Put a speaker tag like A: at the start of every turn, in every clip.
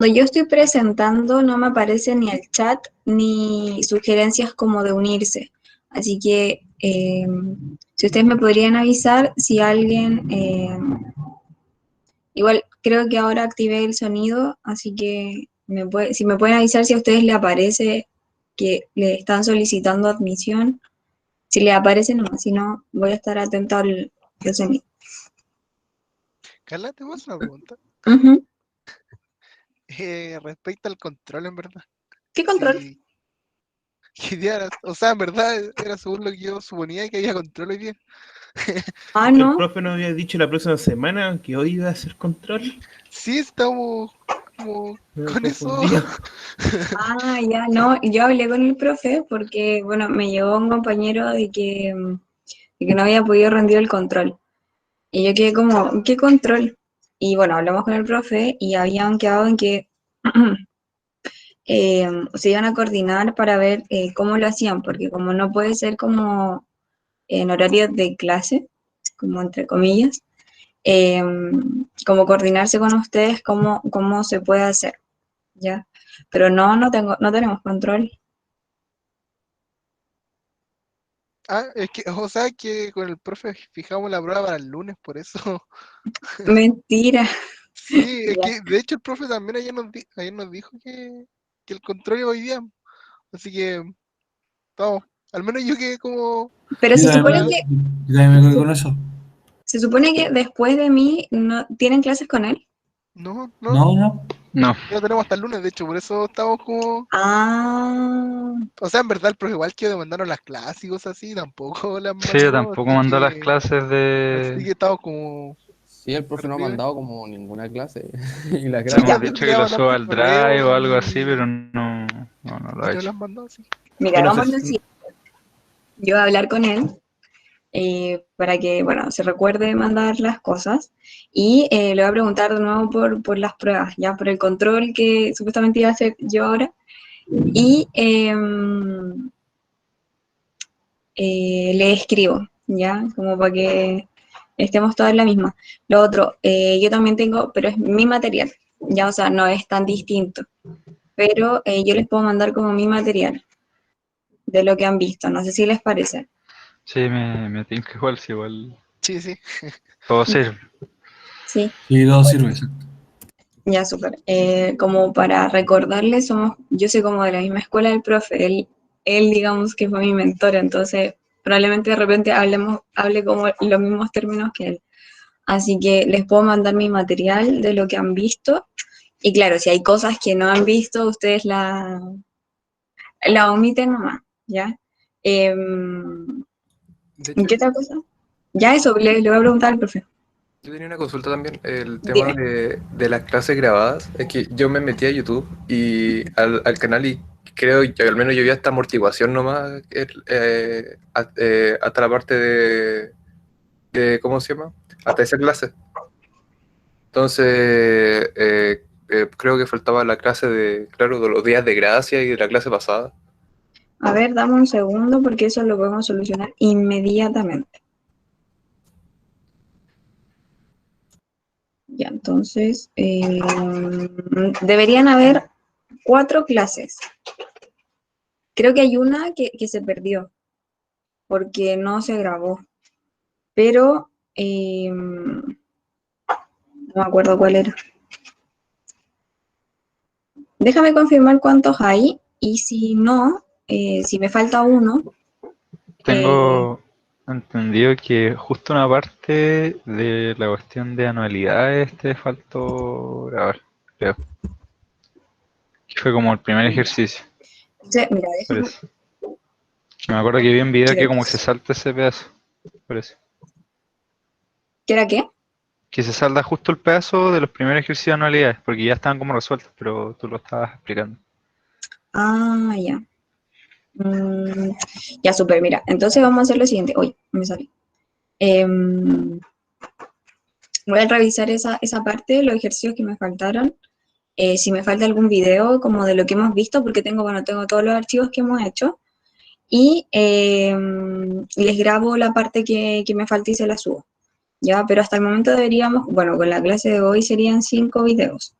A: Cuando yo estoy presentando no me aparece ni el chat ni sugerencias como de unirse. Así que si ustedes me podrían avisar si alguien, igual creo que ahora activé el sonido, así que si me pueden avisar si a ustedes les aparece que le están solicitando admisión, si les aparece nomás, si no voy a estar atenta al sonido.
B: Carla, te voy a hacer una pregunta.
A: Ujú.
B: Respecto al control, en verdad.
A: ¿Qué control?
B: Si, que día era- o sea, en verdad era según lo que yo suponía que había control hoy día.
A: Ah,
C: El
A: no.
C: profe nos había dicho la próxima semana que hoy iba a hacer control.
B: Sí, estamos como
C: Me
B: con eso.
C: confundía.
A: Ah, ya, no, yo hablé con el profe porque, bueno, me llegó un compañero de que no había podido rendir el control. Y yo quedé como, ¿qué control? Y bueno, hablamos con el profe y habían quedado en que se iban a coordinar para ver cómo lo hacían, porque como no puede ser como en horario de clase, como entre comillas, eh, como coordinarse con ustedes cómo se puede hacer, ¿ya? Pero no tenemos control.
B: Ah, es que, o sea, que con el profe fijamos la prueba para el lunes, por eso.
A: Mentira.
B: Sí, es
A: Ya.
B: que de hecho el profe también ayer nos dijo que el control iba hoy día. Así que, vamos, al menos yo quedé como
A: Pero
B: con esa.
D: Yo también me quedé con eso.
A: se supone que después de mí no tienen clases con él.
B: No, no,
D: No, no.
E: No,
B: ya lo tenemos hasta el lunes, de hecho, por eso estamos como.
A: Ah,
B: O sea, en verdad el profe igual que mandaron las clases y cosas así, tampoco las
E: sí,
B: mandó,
E: tampoco mandó las clases
B: así
E: de...
B: que estamos como
F: Sí, el profe no ha
B: perdidos.
F: mandado como ninguna clase y la
E: Le
B: Sí,
E: hemos
B: ya,
F: graba.
B: pero
E: dicho
B: le
E: que
B: iba a
E: lo
B: mandar
E: suba
B: por
E: al Drive o
B: correo
E: algo así, pero no lo
B: y
E: ha
B: no
E: hecho.
B: las mandó así.
A: mira,
C: Yo no sé
A: hagamos así. Yo voy a hablar con él para que, bueno, se recuerde mandar las cosas y le voy a preguntar de nuevo por las pruebas, ya por el control que supuestamente iba a hacer yo ahora y le escribo, ya, como para que estemos todas en la misma. Lo otro, yo también tengo, pero es mi material, ya, o sea, no es tan distinto, pero yo les puedo mandar como mi material de lo que han visto, no sé si les parece.
E: Sí, me tinca igual, sí, igual
B: Sí, sí.
E: todo sirve.
A: Sí,
D: Sí, todo sirve, exacto.
A: ya súper. Como para recordarles, yo soy como de la misma escuela del profe, él digamos que fue mi mentor, entonces probablemente de repente hable como los mismos términos que él. Así que les puedo mandar mi material de lo que han visto. Y claro, si hay cosas que no han visto, ustedes la omiten nomás, ¿ya?
G: De
A: ¿Y
G: hecho,
A: qué otra cosa? Ya eso, le voy a preguntar al profe.
G: yo tenía una consulta también. El tema
A: Dime.
G: de las clases grabadas es que yo me metí a YouTube y al canal y creo que al menos yo vi hasta amortiguación nomás, hasta la parte ¿cómo se llama? Hasta esa clase. Entonces, creo que faltaba la clase claro, de los días de gracia y de la clase pasada.
A: A ver, dame un segundo porque eso lo podemos solucionar inmediatamente. Ya, entonces, deberían haber 4 clases. Creo que hay una que se perdió porque no se grabó, pero no me acuerdo cuál era. Déjame confirmar cuántos hay y si no, si me falta uno, eh,
E: Tengo entendido que justo una parte de la cuestión de anualidades te faltó grabar, creo. Que fue como el primer ejercicio,
A: mira, déjame,
E: parece. Que me acuerdo que vi un video que
A: creo que
E: como que se
A: sí.
E: salta ese pedazo, parece.
A: ¿Qué era qué?
E: Que se salda justo el pedazo de los primeros ejercicios de anualidades, porque ya estaban como resueltos, pero tú lo estabas explicando.
A: Ah, ya. Mm, ya, súper, mira. Entonces vamos a hacer lo siguiente. Uy, me salió. Voy a revisar esa parte, los ejercicios que me faltaron. Si me falta algún video como de lo que hemos visto, porque tengo todos los archivos que hemos hecho. Y les grabo la parte que me falta y se la subo. Ya, pero hasta el momento deberíamos, bueno, con la clase de hoy serían 5 videos.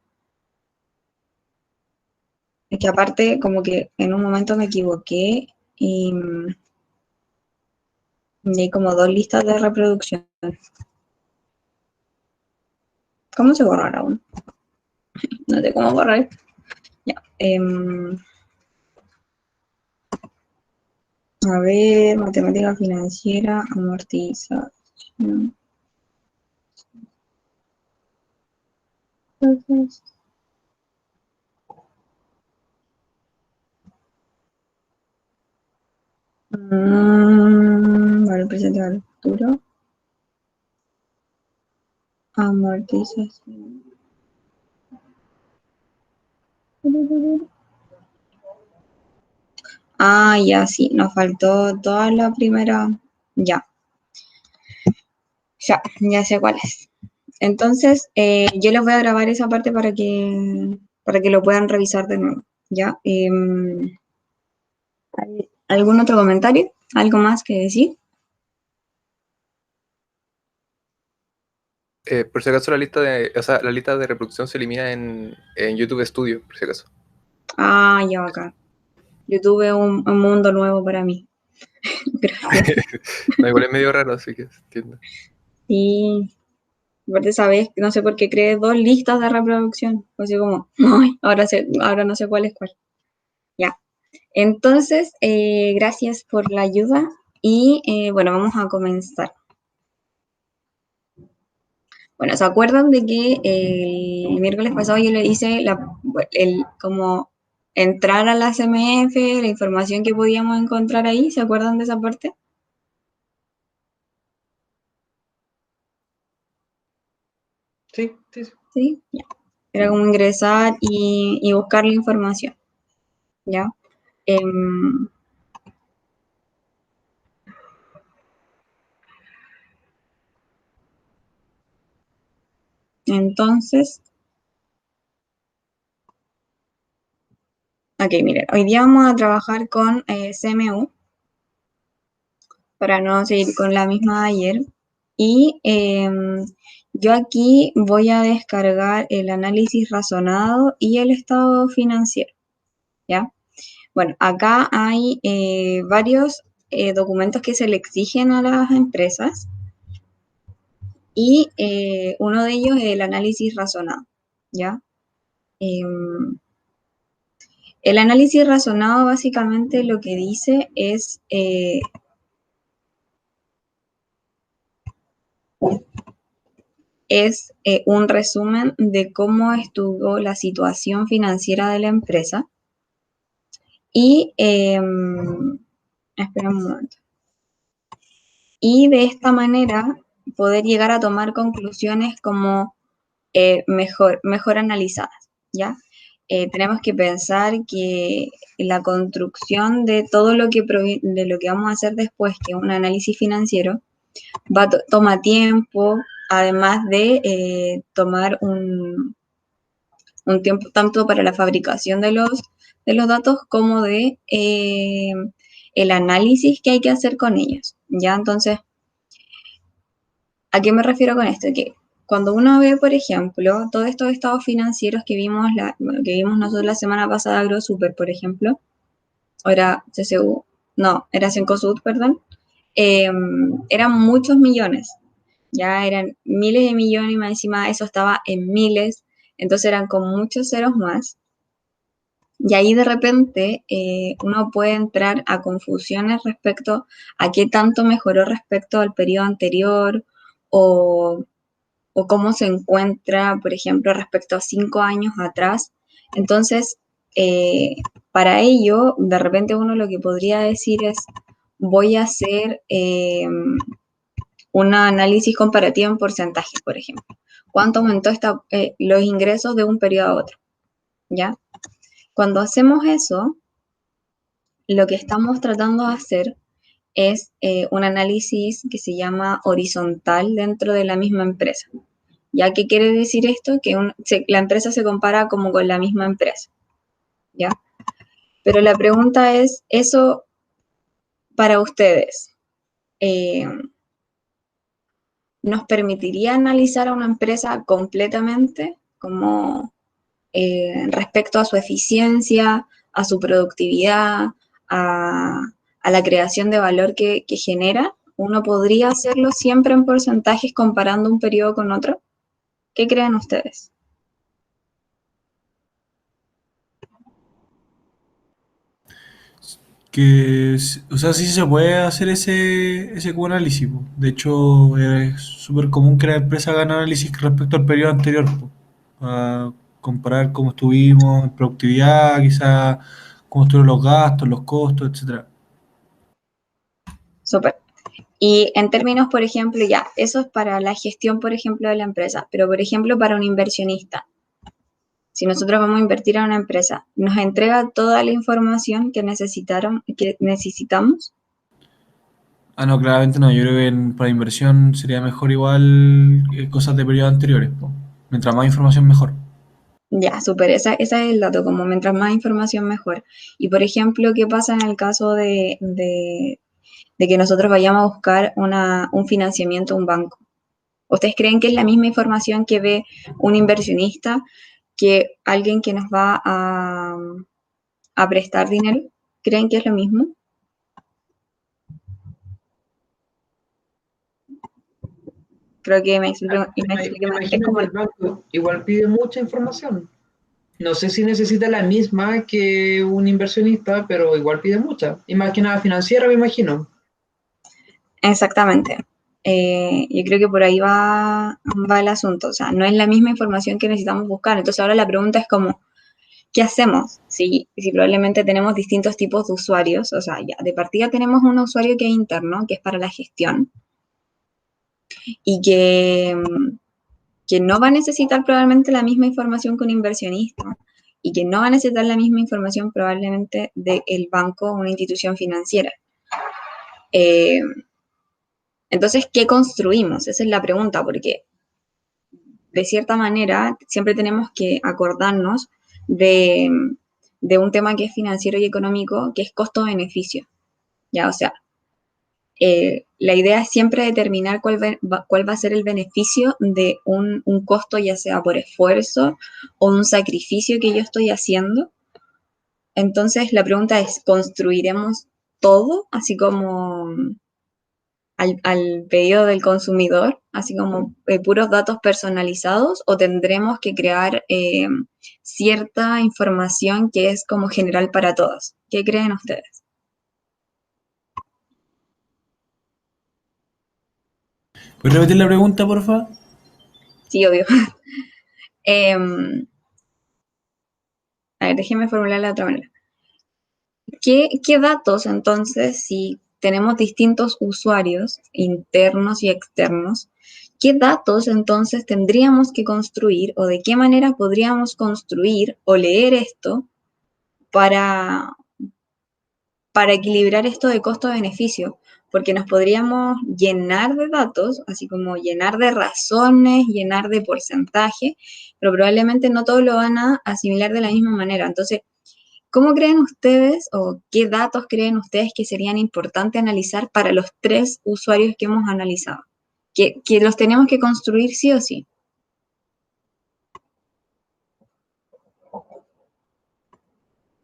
A: Es que aparte, como que en un momento me equivoqué y hay como 2 listas de reproducción. ¿Cómo se borrará uno? No sé cómo borrar. Ya. A ver, matemática financiera, amortización. Entonces, vale, presente, vale, futuro. Amortización. Ah, ya, sí, nos faltó toda la primera. Ya, ya sé cuál es. Entonces, yo les voy a grabar esa parte para que lo puedan revisar de nuevo. ¿Ya? ¿Algún otro comentario? ¿Algo más que decir?
G: Por si acaso la lista de reproducción se elimina en YouTube Studio, por si acaso.
A: Ah, ya acá. Yo tuve un mundo nuevo para mí. Gracias.
G: No, igual es medio raro, así que entiendo.
A: Y aparte, sabes, no sé por qué creé 2 listas de reproducción. Así como, ay, ahora no sé cuál es cuál. Ya. Entonces, gracias por la ayuda y bueno, vamos a comenzar. Bueno, ¿se acuerdan de que el miércoles pasado yo le hice como entrar a la CMF, la información que podíamos encontrar ahí? ¿Se acuerdan de esa parte?
G: Sí, sí, sí.
A: Sí, ya. Era como ingresar y buscar la información, ¿ya? Em, entonces, ok, miren, hoy día vamos a trabajar con CMU para no seguir con la misma de ayer. Y yo aquí voy a descargar el análisis razonado y el estado financiero, ¿ya? Bueno, acá hay varios documentos que se le exigen a las empresas y uno de ellos es el análisis razonado, ¿ya? El análisis razonado básicamente lo que dice es un resumen de cómo estuvo la situación financiera de la empresa y, espera un momento, y de esta manera poder llegar a tomar conclusiones como mejor analizadas, ¿ya? Tenemos que pensar que la construcción de todo de lo que vamos a hacer después, que es un análisis financiero, toma tiempo, además de tomar un tiempo tanto para la fabricación de los datos como de el análisis que hay que hacer con ellos, ¿ya? Entonces, ¿a qué me refiero con esto? Que cuando uno ve, por ejemplo, todos estos estados financieros que vimos nosotros la semana pasada, AgroSuper, por ejemplo, o era CCU, no, era Cencosud, perdón, eran muchos millones, ya eran miles de millones y más encima eso estaba en miles, entonces eran con muchos ceros más. Y ahí de repente uno puede entrar a confusiones respecto a qué tanto mejoró respecto al periodo anterior o cómo se encuentra, por ejemplo, respecto a 5 años atrás. Entonces, para ello, de repente uno lo que podría decir es, voy a hacer un análisis comparativo en porcentajes, por ejemplo. ¿Cuánto aumentó los ingresos de un periodo a otro? ¿Ya? Cuando hacemos eso, lo que estamos tratando de hacer es un análisis que se llama horizontal dentro de la misma empresa. ¿Ya qué quiere decir esto? Que la empresa se compara como con la misma empresa, ¿ya? Pero la pregunta es, ¿eso para ustedes nos permitiría analizar a una empresa completamente? Como respecto a su eficiencia, a su productividad, a la creación de valor que genera, uno podría hacerlo siempre en porcentajes comparando un periodo con otro. ¿Qué creen ustedes?
D: O sea, sí se puede hacer ese como análisis, po. De hecho, es súper común que la empresa haga análisis respecto al periodo anterior, po, a comparar cómo estuvimos en productividad, quizás cómo estuvieron los gastos, los costos, etcétera.
A: Súper. Y en términos, por ejemplo, ya, eso es para la gestión, por ejemplo, de la empresa, pero por ejemplo, para un inversionista, si nosotros vamos a invertir en una empresa, ¿nos entrega toda la información que necesitamos?
D: Ah, no, claramente no. Yo creo que para inversión sería mejor igual cosas de periodos anteriores, po. Mientras más información, mejor.
A: Ya, súper, ese es el dato, como mientras más información mejor. Y por ejemplo, ¿qué pasa en el caso de que nosotros vayamos a buscar un financiamiento a un banco? ¿Ustedes creen que es la misma información que ve un inversionista que alguien que nos va a prestar dinero? ¿Creen que es lo mismo? Creo que me expliqué
H: Me
A: mal. Es
H: imagino
A: como,
H: que el banco igual pide mucha información. No sé si necesita la misma que un inversionista, pero igual pide mucha. Y más que nada financiera, me imagino.
A: exactamente. Yo creo que por ahí va el asunto. O sea, no es la misma información que necesitamos buscar. Entonces ahora la pregunta es como, ¿qué hacemos? Si probablemente tenemos distintos tipos de usuarios, o sea, ya de partida tenemos un usuario que es interno, que es para la gestión, y que no va a necesitar probablemente la misma información que un inversionista, y que no va a necesitar la misma información probablemente del banco o una institución financiera. Eh, entonces, ¿qué construimos? Esa es la pregunta, porque de cierta manera siempre tenemos que acordarnos de, de un tema que es financiero y económico, que es costo-beneficio. Ya, o sea, la idea es siempre determinar cuál va a ser el beneficio de un costo, ya sea por esfuerzo o un sacrificio que yo estoy haciendo. Entonces, la pregunta es, ¿construiremos todo, así como al pedido del consumidor, así como puros datos personalizados, o tendremos que crear cierta información que es como general para todos? ¿Qué creen ustedes?
D: ¿Puedes repetir la pregunta, porfa?
A: Sí, obvio. A ver, déjenme formularla de otra manera. ¿Qué datos entonces, si tenemos distintos usuarios internos y externos, qué datos entonces tendríamos que construir o de qué manera podríamos construir o leer esto para, para equilibrar esto de costo-beneficio? Porque nos podríamos llenar de datos, así como llenar de razones, llenar de porcentaje, pero probablemente no todos lo van a asimilar de la misma manera. Entonces, ¿cómo creen ustedes o qué datos creen ustedes que serían importantes analizar para los tres usuarios que hemos analizado? Que los tenemos que construir sí o sí.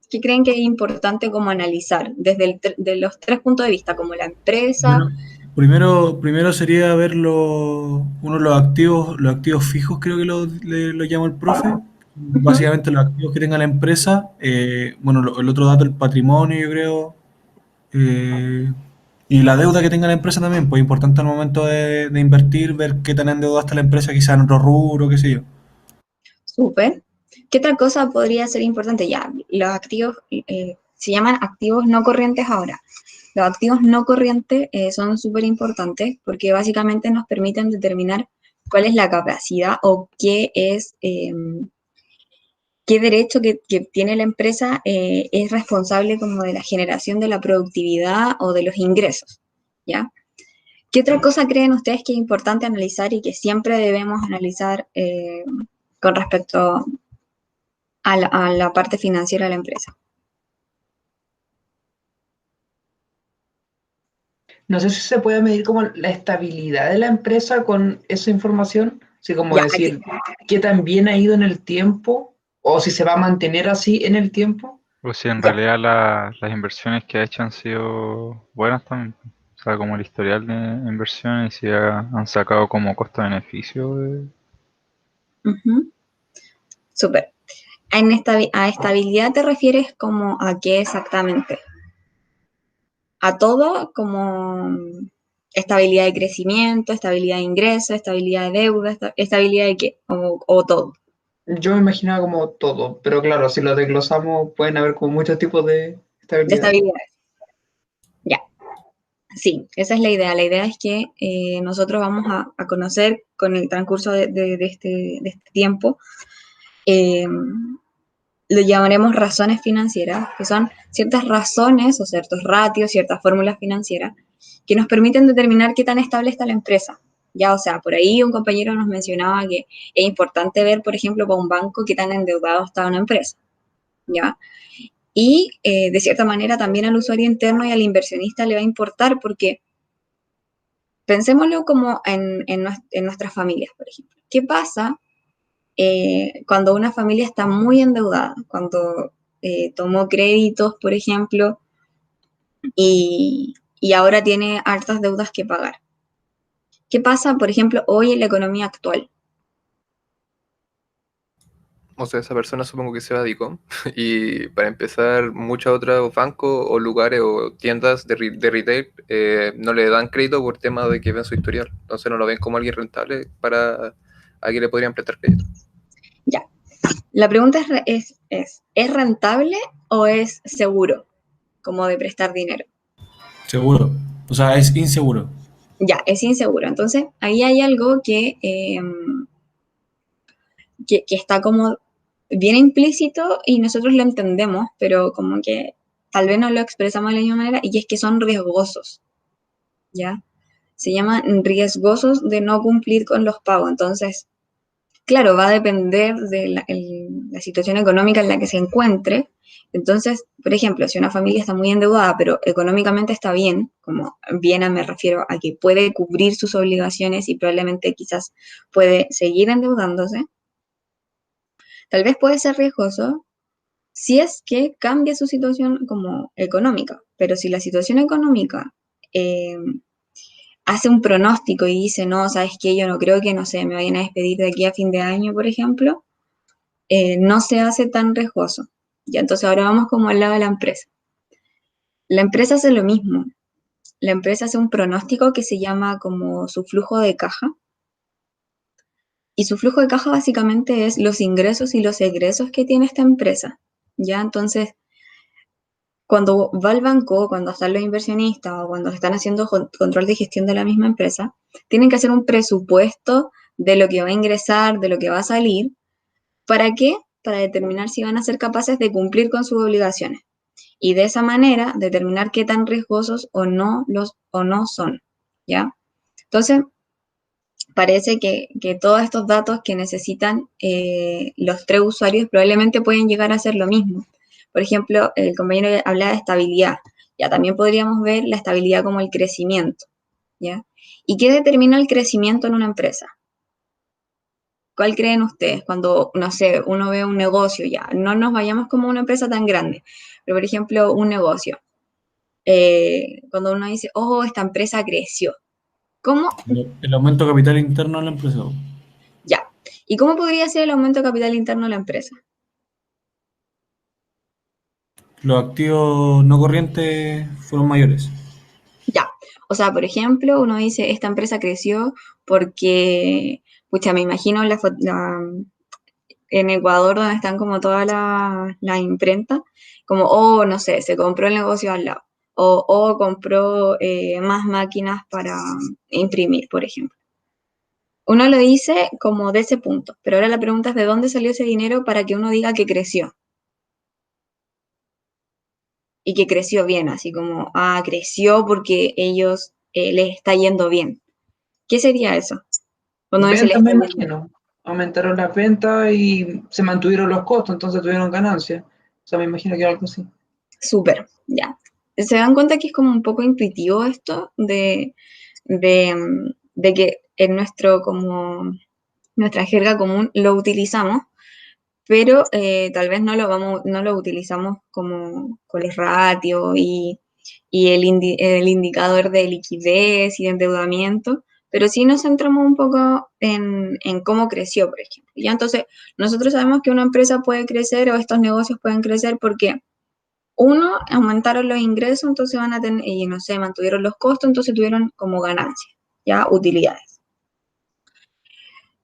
A: ¿Qué creen que es importante como analizar desde de los tres puntos de vista, como la empresa?
D: Bueno, primero sería ver uno de los activos fijos, creo que lo llama el profe.
A: Ujú.
D: Básicamente los activos que tenga la empresa. Bueno, el otro dato, el patrimonio, yo creo. eh, y la deuda que tenga la empresa también, pues importante al momento de invertir, ver qué tan endeudada está la empresa, quizá en otro rubro, qué sé yo.
A: Súper. ¿Qué otra cosa podría ser importante? Ya, los activos se llaman activos no corrientes ahora. Los activos no corrientes son súper importantes porque básicamente nos permiten determinar cuál es la capacidad o qué derecho que tiene la empresa es responsable como de la generación de la productividad o de los ingresos, ¿ya? ¿Qué otra cosa creen ustedes que es importante analizar y que siempre debemos analizar con respecto a la parte financiera de la empresa?
H: No sé si se puede medir como la estabilidad de la empresa con esa información. Así como
A: Ya, aquí,
H: decir qué tan bien ha ido en el tiempo o si se va a mantener así en el tiempo.
E: O si en
H: Ya.
E: realidad las inversiones que ha hecho han sido buenas también. O sea, como el historial de inversiones y si han sacado como costo-beneficio.
A: Ujú. Súper. A estabilidad te refieres como a qué exactamente? A todo como estabilidad de crecimiento, estabilidad de ingreso, estabilidad de deuda, estabilidad de qué, o todo.
H: Yo me imaginaba como todo, pero claro, si lo desglosamos pueden haber como muchos tipos de
A: De
H: estabilidad.
A: estabilidad. Ya, sí, esa es la idea. La idea es que nosotros vamos a conocer con el transcurso de este tiempo, eh, lo llamaremos razones financieras, que son ciertas razones o ciertos ratios, ciertas fórmulas financieras que nos permiten determinar qué tan estable está la empresa. Ya, o sea, por ahí un compañero nos mencionaba que es importante ver, por ejemplo, para un banco qué tan endeudado está una empresa, ¿ya? Y de cierta manera también al usuario interno y al inversionista le va a importar porque pensémoslo como en nuestras familias, por ejemplo. ¿Qué pasa cuando una familia está muy endeudada? Cuando tomó créditos, por ejemplo, y ahora tiene hartas deudas que pagar. ¿Qué pasa, por ejemplo, hoy en la economía actual?
G: O sea, esa persona supongo que se va a Dicom. Y para empezar, muchos otros bancos o lugares o tiendas de retail no le dan crédito por tema de que ven su historial. Entonces no lo ven como alguien rentable para a quien le podrían prestar crédito.
A: Ya. La pregunta ¿es rentable o es seguro como de prestar dinero?
D: Seguro. O sea, es inseguro.
A: Ya, es inseguro. Entonces, ahí hay algo que está como bien implícito y nosotros lo entendemos, pero como que tal vez no lo expresamos de la misma manera, y es que son riesgosos, ¿ya? Se llaman riesgosos de no cumplir con los pagos. Entonces, claro, va a depender de la situación económica en la que se encuentre. Entonces, por ejemplo, si una familia está muy endeudada, pero económicamente está bien, como bien me refiero a que puede cubrir sus obligaciones y probablemente quizás puede seguir endeudándose, tal vez puede ser riesgoso si es que cambia su situación como económica. Pero si la situación económica eh, hace un pronóstico y dice, no, ¿sabes qué? Yo no creo que, no sé, me vayan a despedir de aquí a fin de año, por ejemplo, no se hace tan riesgoso. Ya, entonces ahora vamos como al lado de la empresa. La empresa hace lo mismo. La empresa hace un pronóstico que se llama como su flujo de caja. Y su flujo de caja básicamente es los ingresos y los egresos que tiene esta empresa. Ya, entonces, cuando va al banco, cuando están los inversionistas o cuando están haciendo control de gestión de la misma empresa, tienen que hacer un presupuesto de lo que va a ingresar, de lo que va a salir. ¿Para qué? Para determinar si van a ser capaces de cumplir con sus obligaciones. Y de esa manera determinar qué tan riesgosos o no son, ¿ya? Entonces, parece que todos estos datos que necesitan los tres usuarios probablemente pueden llegar a ser lo mismo. Por ejemplo, el compañero habla de estabilidad. Ya también podríamos ver la estabilidad como el crecimiento, ¿ya? ¿Y qué determina el crecimiento en una empresa? ¿Cuál creen ustedes cuando, no sé, uno ve un negocio ya? No nos vayamos como una empresa tan grande, pero por ejemplo, un negocio. Cuando uno dice, oh, esta empresa creció. ¿Cómo?
D: El aumento de capital interno de la empresa.
A: Ya. ¿Y cómo podría ser el aumento de capital interno de la empresa?
D: Los activos no corrientes fueron mayores.
A: Ya. O sea, por ejemplo, uno dice, esta empresa creció porque, pucha, me imagino en Ecuador, donde están como todas las imprentas, como, oh, no sé, se compró el negocio al lado, o compró más máquinas para imprimir, por ejemplo. Uno lo dice como de ese punto, pero ahora la pregunta es de dónde salió ese dinero para que uno diga que creció. Y que creció bien, así como, ah, creció porque ellos les está yendo bien. ¿Qué sería eso? Cuando dice les
H: Ventas,
A: está
H: me
A: yendo bien.
H: imagino. Aumentaron las ventas y se mantuvieron los costos, entonces tuvieron ganancias. O sea, me imagino que era algo así.
A: Súper, ya. ¿Se dan cuenta que es como un poco intuitivo esto de que en nuestra jerga común lo utilizamos? pero tal vez no lo utilizamos como con los ratios y el indicador de liquidez y de endeudamiento, pero sí nos centramos un poco en cómo creció, por ejemplo. Ya entonces, nosotros sabemos que una empresa puede crecer o estos negocios pueden crecer porque, uno, aumentaron los ingresos, entonces van a tener, y no sé, mantuvieron los costos, entonces tuvieron como ganancias, ya, utilidades.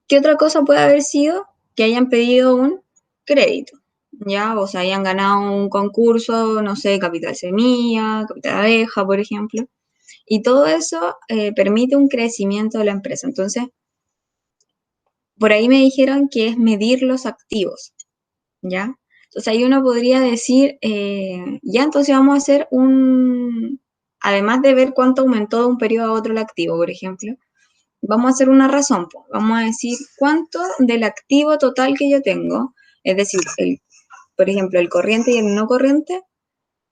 A: ¿Qué otra cosa puede haber sido? Que hayan pedido un crédito, ya, o sea, hayan ganado un concurso, no sé, capital semilla, capital abeja, por ejemplo, y todo eso permite un crecimiento de la empresa. Entonces, por ahí me dijeron que es medir los activos, ¿ya? Entonces ahí uno podría decir, ya entonces vamos a hacer además de ver cuánto aumentó de un periodo a otro el activo, por ejemplo, vamos a hacer una razón, pues. Vamos a decir cuánto del activo total que yo tengo, es decir, por ejemplo, el corriente y el no corriente,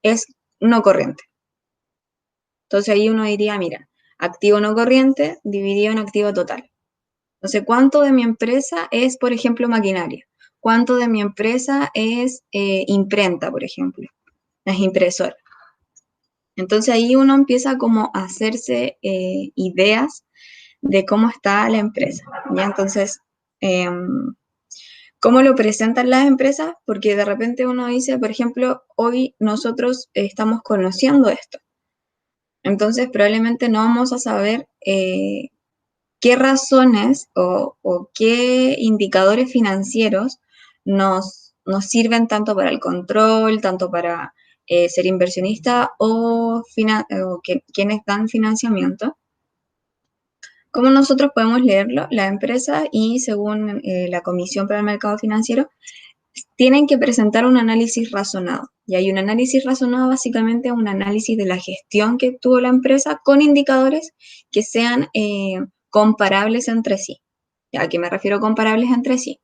A: es no corriente. Entonces ahí uno diría, mira, activo no corriente dividido en activo total. Entonces, ¿cuánto de mi empresa es, por ejemplo, maquinaria? ¿Cuánto de mi empresa es imprenta, por ejemplo? Es impresora. Entonces ahí uno empieza como a hacerse ideas de cómo está la empresa, ¿ya? Entonces, ¿cómo lo presentan las empresas? Porque de repente uno dice, por ejemplo, hoy nosotros estamos conociendo esto. Entonces, probablemente no vamos a saber qué razones o qué indicadores financieros nos sirven tanto para el control, tanto para ser inversionista o quienes dan financiamiento. ¿Cómo nosotros podemos leerlo? La empresa y según la Comisión para el Mercado Financiero, tienen que presentar un análisis razonado. Y hay un análisis razonado, básicamente un análisis de la gestión que tuvo la empresa con indicadores que sean comparables entre sí. ¿A qué me refiero comparables entre sí?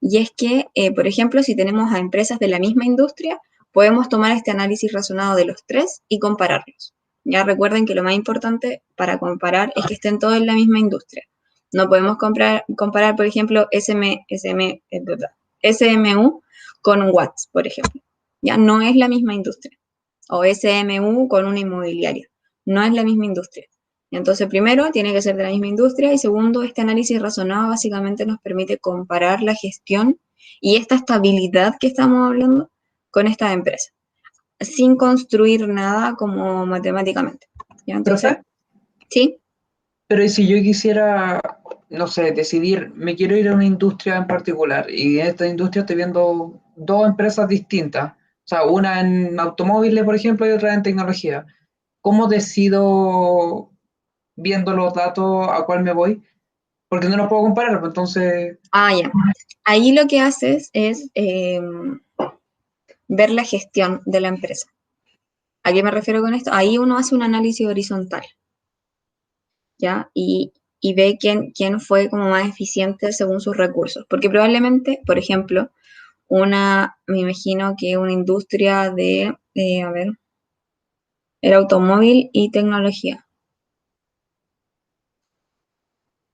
A: Y es que, por ejemplo, si tenemos a empresas de la misma industria, podemos tomar este análisis razonado de los tres y compararlos. Ya recuerden que lo más importante para comparar es que estén todos en la misma industria. No podemos comparar, por ejemplo, SMU con Watts, por ejemplo. Ya no es la misma industria. O SMU con una inmobiliaria. No es la misma industria. Entonces, primero, tiene que ser de la misma industria y segundo, este análisis razonado básicamente nos permite comparar la gestión y esta estabilidad que estamos hablando con estas empresas, sin construir nada como matemáticamente. ¿Ya? Entonces,
H: ¿Profe?
A: ¿sí?
H: Pero ¿y si yo quisiera, no sé, decidir, me quiero ir a una industria en particular y en esta industria estoy viendo dos empresas distintas, o sea, una en automóviles, por ejemplo, y otra en tecnología? ¿Cómo decido, viendo los datos, a cuál me voy? Porque no los puedo comparar, pues entonces,
A: Ya. Ahí lo que haces es ver la gestión de la empresa. ¿A qué me refiero con esto? Ahí uno hace un análisis horizontal, ¿ya? Y ve quién fue como más eficiente según sus recursos. Porque probablemente, por ejemplo, me imagino que una industria era automóvil y tecnología.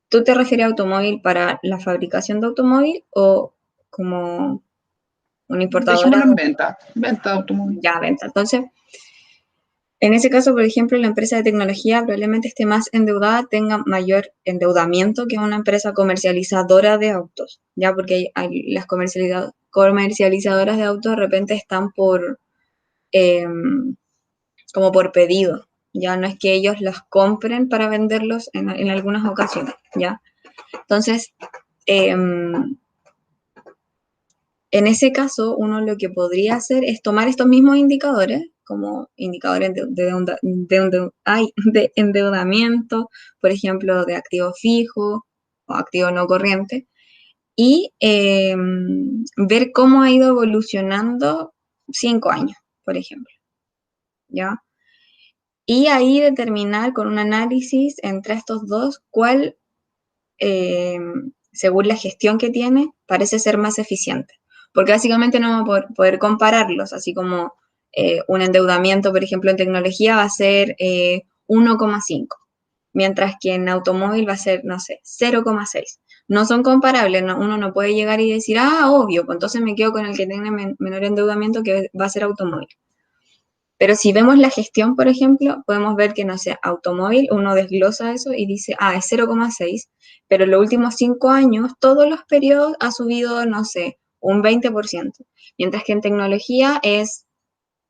A: ¿Tú te refieres a automóvil para la fabricación de automóvil o como una importadora?
H: dejémoslo en venta de automóvil.
A: Ya, venta. Entonces, en ese caso, por ejemplo, la empresa de tecnología probablemente esté más endeudada, tenga mayor endeudamiento que una empresa comercializadora de autos, ya porque las comercializadoras de autos de repente están como por pedido, ya no es que ellos los compren para venderlos en algunas ocasiones, ya. Entonces, en ese caso, uno lo que podría hacer es tomar estos mismos indicadores, como indicadores de endeudamiento, por ejemplo, de activo fijo o activo no corriente, y ver cómo ha ido evolucionando 5 años, por ejemplo, ¿ya? Y ahí determinar con un análisis entre estos dos cuál, según la gestión que tiene, parece ser más eficiente. Porque básicamente no vamos a poder compararlos, así como un endeudamiento, por ejemplo, en tecnología va a ser 1,5, mientras que en automóvil va a ser, no sé, 0,6. no son comparables, uno no puede llegar y decir, ah, obvio, pues entonces me quedo con el que tenga menor endeudamiento, que va a ser automóvil. Pero si vemos la gestión, por ejemplo, podemos ver que, no sé, automóvil, uno desglosa eso y dice, ah, es 0,6, pero en los últimos 5 años, todos los periodos ha subido, no sé, un 20%, mientras que en tecnología es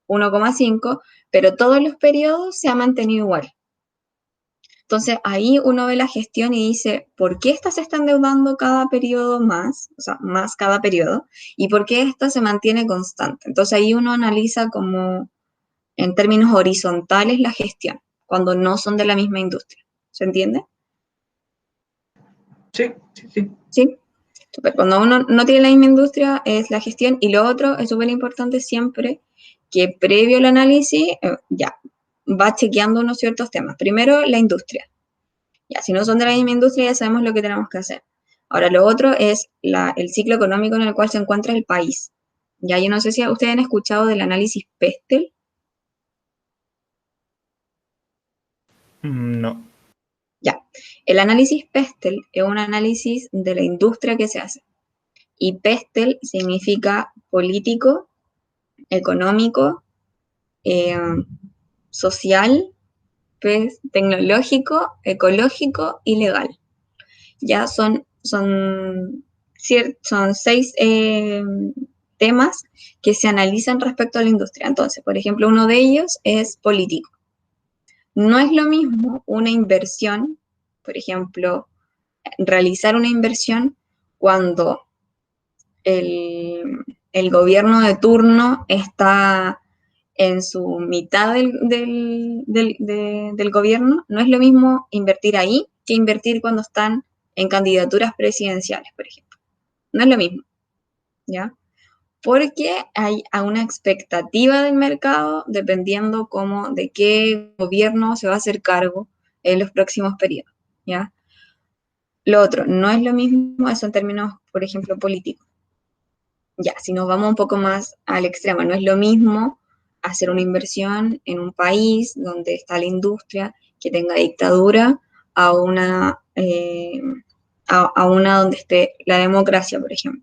A: 1,5, pero todos los periodos se ha mantenido igual. Entonces ahí uno ve la gestión y dice, ¿por qué esta se está endeudando cada periodo más? O sea, más cada periodo, ¿y por qué esta se mantiene constante? Entonces ahí uno analiza como en términos horizontales la gestión, cuando no son de la misma industria. ¿Se entiende?
H: Sí, sí, sí.
A: Sí. Super. Cuando uno no tiene la misma industria es la gestión, y lo otro es súper importante siempre que previo al análisis ya va chequeando unos ciertos temas. Primero, la industria. Ya, si no son de la misma industria ya sabemos lo que tenemos que hacer. Ahora, lo otro es el ciclo económico en el cual se encuentra el país. Ya, yo no sé si ustedes han escuchado del análisis Pestel.
C: No.
A: Ya, el análisis Pestel es un análisis de la industria que se hace. Y Pestel significa político, económico, social, tecnológico, ecológico y legal. Ya son 6 temas que se analizan respecto a la industria. Entonces, por ejemplo, uno de ellos es político. No es lo mismo una inversión, por ejemplo, realizar una inversión cuando el gobierno de turno está en su mitad del gobierno, no es lo mismo invertir ahí que invertir cuando están en candidaturas presidenciales, por ejemplo. No es lo mismo, ¿ya? Porque hay una expectativa del mercado dependiendo de qué gobierno se va a hacer cargo en los próximos periodos, ¿ya? Lo otro, no es lo mismo, eso en términos, por ejemplo, políticos. Ya, si nos vamos un poco más al extremo, no es lo mismo hacer una inversión en un país donde está la industria que tenga dictadura a una donde esté la democracia, por ejemplo.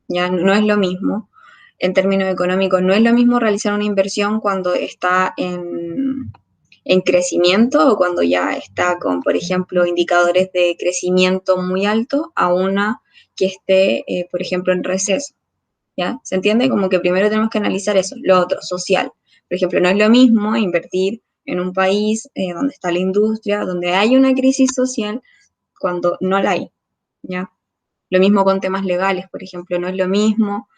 A: Ya no es lo mismo. En términos económicos, no es lo mismo realizar una inversión cuando está en crecimiento o cuando ya está con, por ejemplo, indicadores de crecimiento muy altos a una que esté, por ejemplo, en receso. ¿Ya? ¿Se entiende? Como que primero tenemos que analizar eso. Lo otro, social. Por ejemplo, no es lo mismo invertir en un país donde está la industria, donde hay una crisis social, cuando no la hay, ¿ya? Lo mismo con temas legales, por ejemplo, no es lo mismo.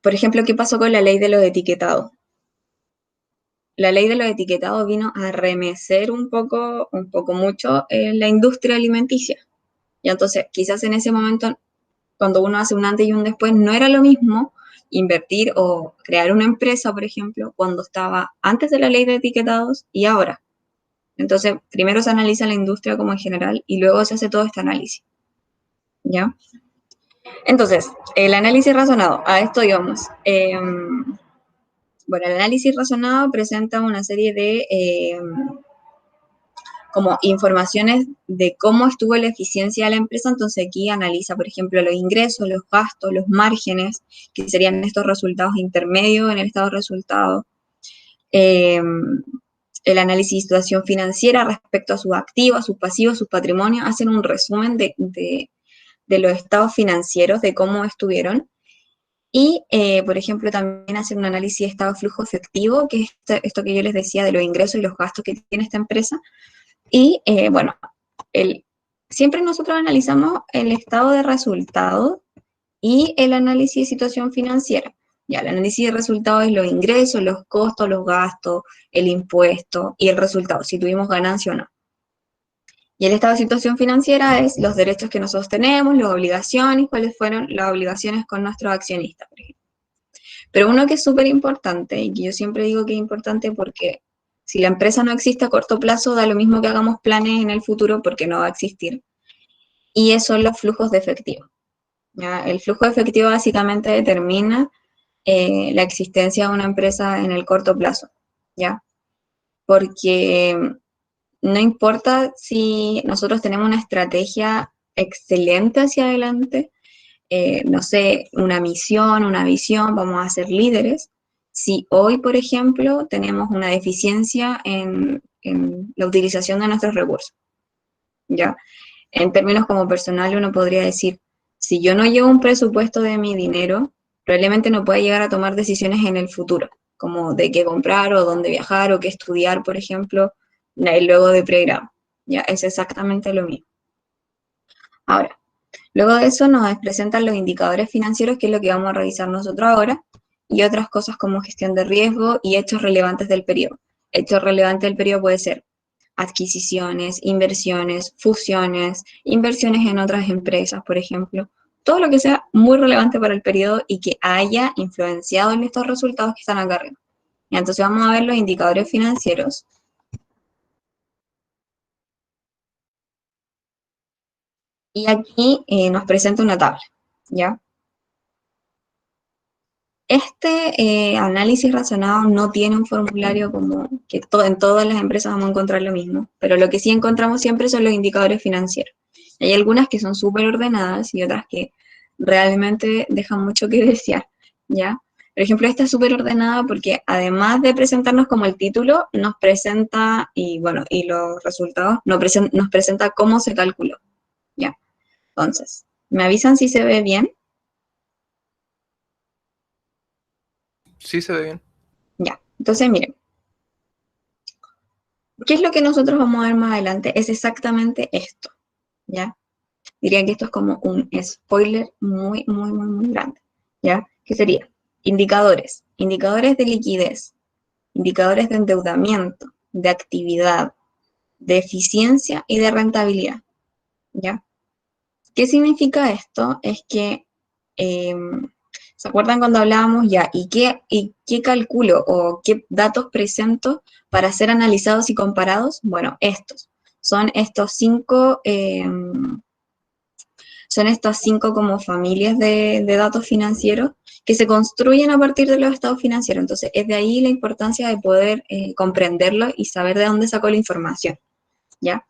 A: Por ejemplo, ¿qué pasó con la ley de los etiquetados? La ley de los etiquetados vino a remecer un poco mucho la industria alimenticia. Y entonces, quizás en ese momento, cuando uno hace un antes y un después, no era lo mismo invertir o crear una empresa, por ejemplo, cuando estaba antes de la ley de etiquetados y ahora. Entonces, primero se analiza la industria como en general y luego se hace todo este análisis. ¿Ya? Entonces, el análisis razonado, a esto íbamos. Bueno, el análisis razonado presenta una serie de como informaciones de cómo estuvo la eficiencia de la empresa. Entonces aquí analiza, por ejemplo, los ingresos, los gastos, los márgenes, que serían estos resultados intermedios en el estado de resultados. El análisis de situación financiera respecto a sus activos, a sus pasivos, a sus patrimonios, hacen un resumen de los estados financieros, de cómo estuvieron. Y, por ejemplo, también hacen un análisis de estado de flujo efectivo, que es esto que yo les decía de los ingresos y los gastos que tiene esta empresa. Y, bueno, siempre nosotros analizamos el estado de resultados y el análisis de situación financiera. Ya, el análisis de resultados es los ingresos, los costos, los gastos, el impuesto y el resultado, si tuvimos ganancia o no. Y el estado de situación financiera es los derechos que nosotros tenemos, las obligaciones, cuáles fueron las obligaciones con nuestros accionistas, por ejemplo. Pero uno que es súper importante, y que yo siempre digo que es importante porque si la empresa no existe a corto plazo, da lo mismo que hagamos planes en el futuro porque no va a existir. Y esos son los flujos de efectivo. ¿Ya? El flujo de efectivo básicamente determina la existencia de una empresa en el corto plazo, ¿ya? Porque no importa si nosotros tenemos una estrategia excelente hacia adelante, no sé, una misión, una visión, vamos a ser líderes. Si hoy, por ejemplo, tenemos una deficiencia en la utilización de nuestros recursos, ¿ya? En términos como personal, uno podría decir, si yo no llevo un presupuesto de mi dinero, probablemente no pueda llegar a tomar decisiones en el futuro, como de qué comprar o dónde viajar o qué estudiar, por ejemplo, luego de pregrado. ¿Ya? Es exactamente lo mismo. Ahora, luego de eso nos presentan los indicadores financieros, que es lo que vamos a revisar nosotros ahora, y otras cosas como gestión de riesgo y hechos relevantes del periodo. Hechos relevantes del periodo puede ser adquisiciones, inversiones, fusiones, inversiones en otras empresas, por ejemplo. Todo lo que sea muy relevante para el periodo y que haya influenciado en estos resultados que están acá arriba. Y entonces vamos a ver los indicadores financieros. Y aquí nos presenta una tabla, ¿ya? Este análisis razonado no tiene un formulario como que en todas las empresas vamos a encontrar lo mismo, pero lo que sí encontramos siempre son los indicadores financieros. Hay algunas que son súper ordenadas y otras que realmente dejan mucho que desear, ¿ya? Por ejemplo, esta es súper ordenada porque además de presentarnos como el título, nos presenta, y bueno, y los resultados, nos presenta cómo se calculó, ¿ya? Entonces, ¿me avisan si se ve bien?
G: Sí se ve bien.
A: Ya, entonces miren, ¿qué es lo que nosotros vamos a ver más adelante? Es exactamente esto, ¿ya? Diría que esto es como un spoiler muy, muy, muy, muy grande, ¿ya? ¿Qué sería? Indicadores, indicadores de liquidez, indicadores de endeudamiento, de actividad, de eficiencia y de rentabilidad, ¿ya? ¿Qué significa esto? Es que, ¿se acuerdan cuando hablábamos ya? ¿Y qué calculo o qué datos presento para ser analizados y comparados? Bueno, son estas cinco como familias de datos financieros que se construyen a partir de los estados financieros. Entonces, es de ahí la importancia de poder comprenderlo y saber de dónde sacó la información, ¿ya?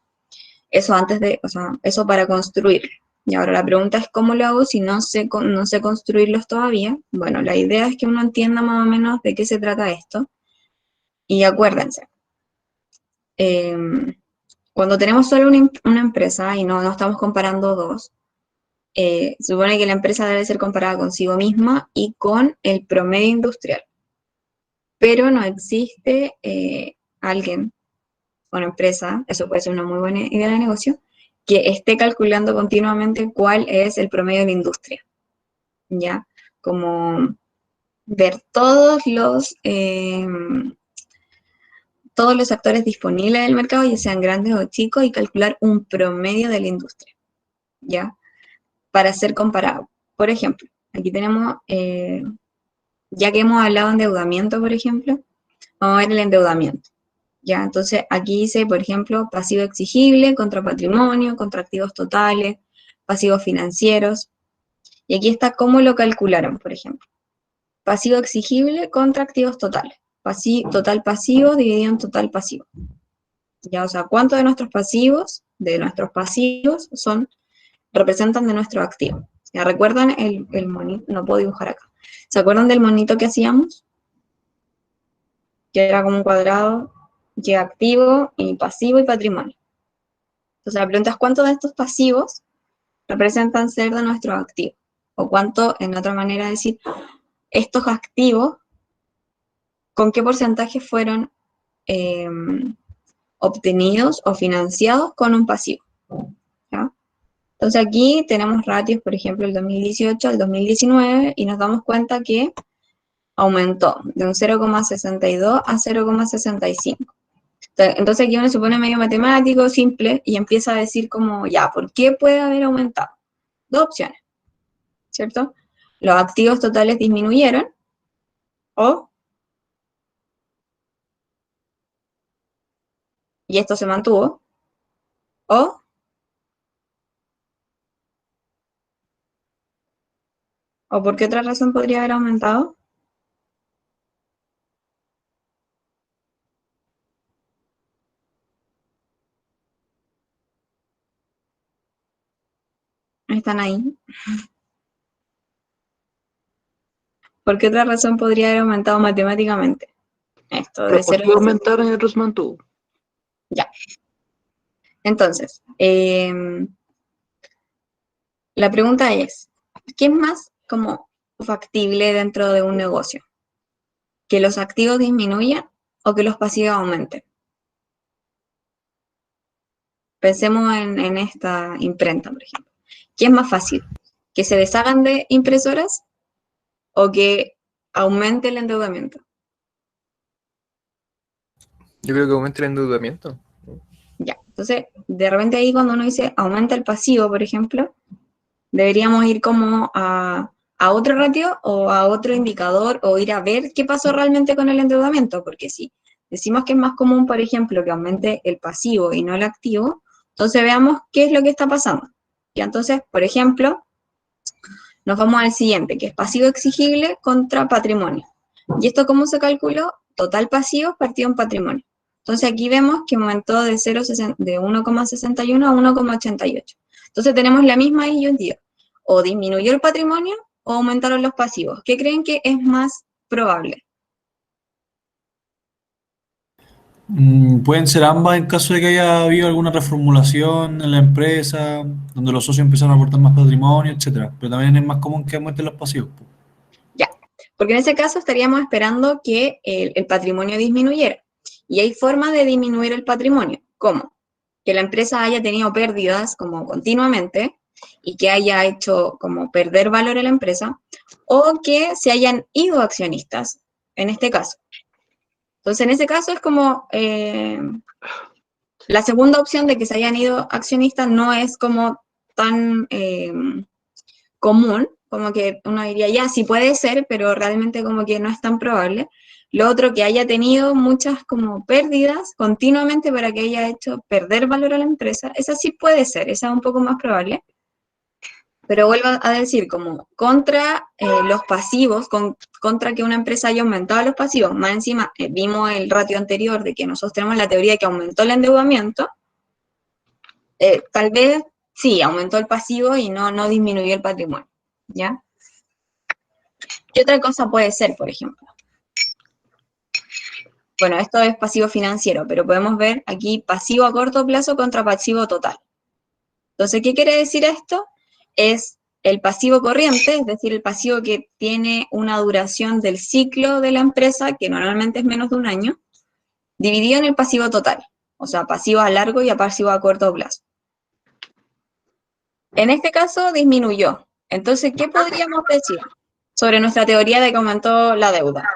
A: Eso eso para construir. Y ahora la pregunta es cómo lo hago si no sé construirlos todavía. Bueno, la idea es que uno entienda más o menos de qué se trata esto. Y acuérdense, eh, cuando tenemos solo una empresa y no estamos comparando dos, se supone que la empresa debe ser comparada consigo misma y con el promedio industrial. Pero no existe alguien, una empresa, eso puede ser una muy buena idea de negocio, que esté calculando continuamente cuál es el promedio de la industria, ¿ya? Como ver todos los actores disponibles del mercado, ya sean grandes o chicos, y calcular un promedio de la industria, ¿ya? Para ser comparado. Por ejemplo, aquí tenemos, ya que hemos hablado de endeudamiento, por ejemplo, vamos a ver el endeudamiento. ¿Ya? Entonces, aquí dice, por ejemplo, pasivo exigible contra patrimonio, contra activos totales, pasivos financieros. Y aquí está cómo lo calcularon, por ejemplo. Pasivo exigible contra activos totales. Total pasivo dividido en total pasivo. ¿Ya? O sea, ¿cuántos de nuestros pasivos representan de nuestros activos? ¿Ya recuerdan el monito? No puedo dibujar acá. ¿Se acuerdan del monito que hacíamos? Que era como un cuadrado, que activo y pasivo y patrimonio. Entonces la pregunta es cuántos de estos pasivos representan ser de nuestros activos, o cuánto, en otra manera de decir, estos activos, con qué porcentaje fueron eh, obtenidos o financiados con un pasivo, ¿ya? Entonces aquí tenemos ratios, por ejemplo, el 2018 al 2019, y nos damos cuenta que aumentó de un 0,62 a 0,65. Entonces aquí uno se pone medio matemático, simple, y empieza a decir como, ya, ¿por qué puede haber aumentado? Dos opciones, ¿cierto? Los activos totales disminuyeron, o, y esto se mantuvo, o, o ¿por qué otra razón podría haber aumentado? están ahí. ¿Por qué otra razón podría haber aumentado matemáticamente? Esto de
H: Los
A: cero.
H: pasivos aumentaron y otros mantuvo.
A: Ya. Entonces, la pregunta es, ¿qué es más como factible dentro de un negocio? ¿Que los activos disminuyan o que los pasivos aumenten? Pensemos en esta imprenta, por ejemplo. ¿Qué es más fácil? ¿Que se deshagan de impresoras o que aumente el endeudamiento?
G: Yo creo que aumenta el endeudamiento.
A: Ya, entonces, de repente ahí cuando uno dice aumenta el pasivo, por ejemplo, deberíamos ir como a otro ratio o a otro indicador o ir a ver qué pasó realmente con el endeudamiento, porque si decimos que es más común, por ejemplo, que aumente el pasivo y no el activo, entonces veamos qué es lo que está pasando. Y entonces, por ejemplo, nos vamos al siguiente, que es pasivo exigible contra patrimonio. ¿Y esto cómo se calculó? Total pasivo partido en patrimonio. Entonces aquí vemos que aumentó de 1,61 a 1,88. Entonces tenemos la misma disyuntiva. O disminuyó el patrimonio o aumentaron los pasivos. ¿Qué creen que es más probable?
D: Pueden ser ambas en caso de que haya habido alguna reformulación en la empresa, donde los socios empezaron a aportar más patrimonio, etcétera. Pero también es más común que aumenten los pasivos, po.
A: Ya, porque en ese caso estaríamos esperando que el patrimonio disminuyera. Y hay formas de disminuir el patrimonio. ¿Cómo? Que la empresa haya tenido pérdidas como continuamente y que haya hecho como perder valor a la empresa, o que se hayan ido accionistas, en este caso. Entonces, en ese caso es como la segunda opción de que se hayan ido accionistas no es como tan común, como que uno diría, ya, sí puede ser, pero realmente como que no es tan probable. Lo otro, que haya tenido muchas como pérdidas continuamente para que haya hecho perder valor a la empresa, esa sí puede ser, esa es un poco más probable. Pero vuelvo a decir, como contra los pasivos, contra que una empresa haya aumentado los pasivos, más encima vimos el ratio anterior de que nosotros tenemos la teoría de que aumentó el endeudamiento, tal vez sí, aumentó el pasivo y no disminuyó el patrimonio, ¿ya? ¿Qué otra cosa puede ser, por ejemplo? Bueno, esto es pasivo financiero, pero podemos ver aquí pasivo a corto plazo contra pasivo total. Entonces, ¿qué quiere decir esto? Es el pasivo corriente, es decir, el pasivo que tiene una duración del ciclo de la empresa, que normalmente es menos de un año, dividido en el pasivo total, o sea, pasivo a largo y a pasivo a corto plazo. En este caso, disminuyó. Entonces, ¿qué podríamos decir sobre nuestra teoría de que aumentó la deuda?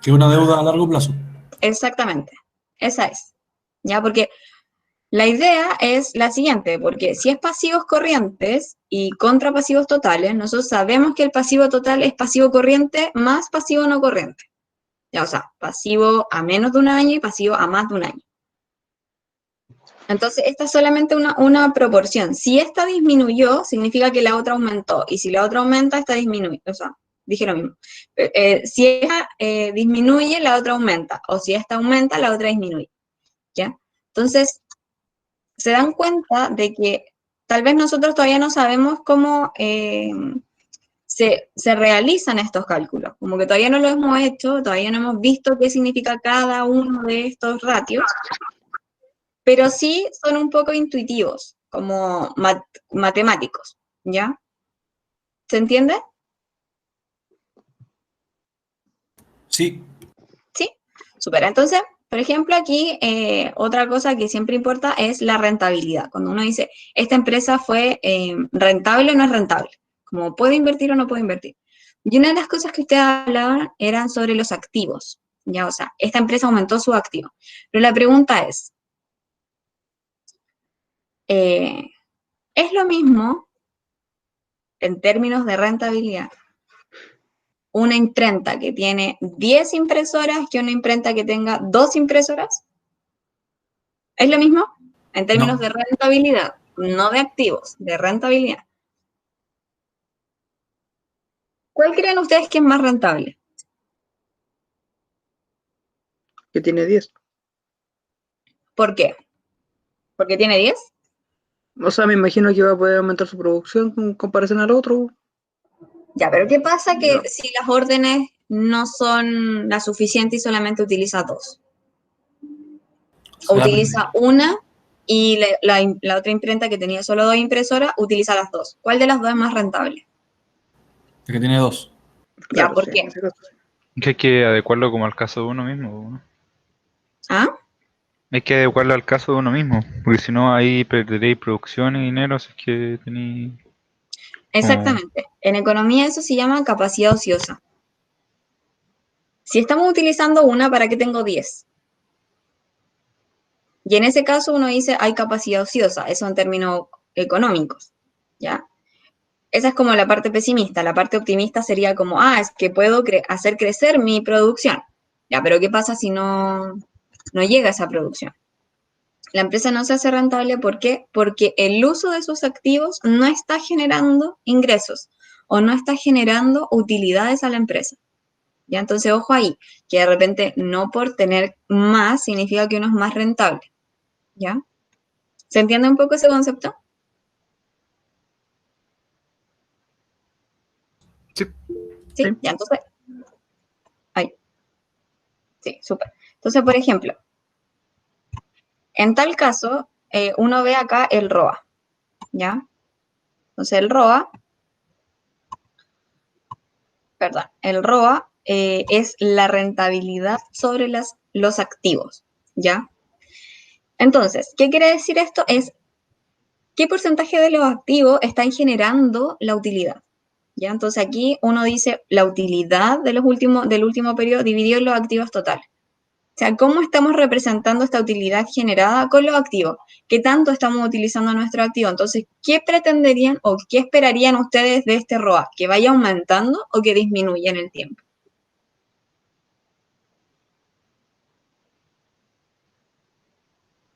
D: Que es una deuda a largo plazo.
A: Exactamente, esa es. ¿Ya? Porque la idea es la siguiente, porque si es pasivos corrientes y contra pasivos totales, nosotros sabemos que el pasivo total es pasivo corriente más pasivo no corriente. Ya, o sea, pasivo a menos de un año y pasivo a más de un año. Entonces, esta es solamente una proporción. Si esta disminuyó, significa que la otra aumentó. Y si la otra aumenta, esta disminuye. O sea, dije lo mismo. Si esta disminuye, la otra aumenta. O si esta aumenta, la otra disminuye. ¿Ya? Entonces, se dan cuenta de que tal vez nosotros todavía no sabemos cómo se realizan estos cálculos. Como que todavía no lo hemos hecho, todavía no hemos visto qué significa cada uno de estos ratios. Pero sí son un poco intuitivos, como matemáticos, ¿ya? ¿Se entiende?
D: Sí,
A: Sí, súper. Entonces, por ejemplo, aquí otra cosa que siempre importa es la rentabilidad. Cuando uno dice, esta empresa fue rentable o no es rentable, como puede invertir o no puede invertir. Y una de las cosas que ustedes hablaban eran sobre los activos, ¿ya? O sea, esta empresa aumentó su activo. Pero la pregunta ¿es lo mismo en términos de rentabilidad una imprenta que tiene 10 impresoras que una imprenta que tenga 2 impresoras? ¿Es lo mismo? En términos
D: no.
A: de rentabilidad, no de activos, de rentabilidad. ¿Cuál creen ustedes que es más rentable?
H: Que tiene 10.
A: ¿Por qué? ¿Porque tiene 10?
H: O sea, me imagino que va a poder aumentar su producción en comparación al otro.
A: Ya, pero ¿qué pasa que
H: No.
A: si las órdenes no son las suficientes y solamente utiliza dos?
D: O
A: O
D: sea,
A: utiliza una y la otra imprenta que tenía solo dos impresoras utiliza las dos. ¿Cuál de las dos es más rentable?
D: el que tiene dos.
A: Ya,
H: Claro,
A: ¿por
H: sí,
A: qué?
H: en ese caso sí.
E: Que hay que adecuarlo como al caso de uno mismo, ¿no?
A: ¿Ah?
E: Hay que adecuarlo al caso de uno mismo, porque si no ahí perderéis producción y dinero si es que tenéis como...
A: Exactamente. En economía eso se llama capacidad ociosa. Si estamos utilizando una, ¿para qué tengo 10? Y en ese caso uno dice hay capacidad ociosa, eso en términos económicos, ¿ya? Esa es como la parte pesimista. La parte optimista sería como, es que puedo hacer crecer mi producción. Ya, pero ¿qué pasa si no llega esa producción? La empresa no se hace rentable, ¿por qué? Porque el uso de sus activos no está generando ingresos o no está generando utilidades a la empresa. ¿Ya? Entonces, ojo ahí, que de repente no por tener más significa que uno es más rentable. ¿Ya? ¿Se entiende un poco ese concepto?
G: Sí.
A: Sí,
H: Sí.
A: ya, entonces, ahí, sí, súper. Entonces, por ejemplo, en tal caso, uno ve acá el ROA, ¿ya? Entonces, el ROA es la rentabilidad sobre los activos, ¿ya? Entonces, ¿qué quiere decir esto? Es qué porcentaje de los activos están generando la utilidad, ¿ya? Entonces, aquí uno dice la utilidad del último periodo dividido en los activos totales. O sea, ¿cómo estamos representando esta utilidad generada con los activos? ¿Qué tanto estamos utilizando nuestro activo? Entonces, ¿qué pretenderían o qué esperarían ustedes de este ROA? ¿Que vaya aumentando o que disminuya en el tiempo?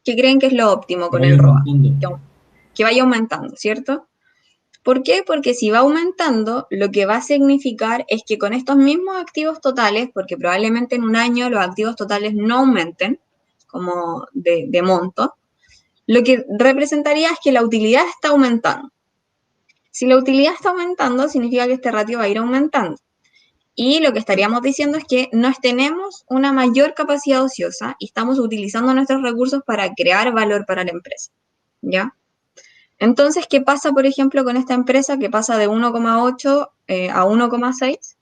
A: ¿Qué creen que es lo óptimo con
D: Va a ir
A: el ROA?
D: aumentando.
A: Que vaya aumentando, ¿cierto? ¿Por qué? Porque si va aumentando, lo que va a significar es que con estos mismos activos totales, porque probablemente en un año los activos totales no aumenten como de monto, lo que representaría es que la utilidad está aumentando. Si la utilidad está aumentando, significa que este ratio va a ir aumentando. Y lo que estaríamos diciendo es que nos tenemos una mayor capacidad ociosa y estamos utilizando nuestros recursos para crear valor para la empresa. ¿Ya? Entonces, ¿qué pasa, por ejemplo, con esta empresa que pasa de 1,8 a 1,6?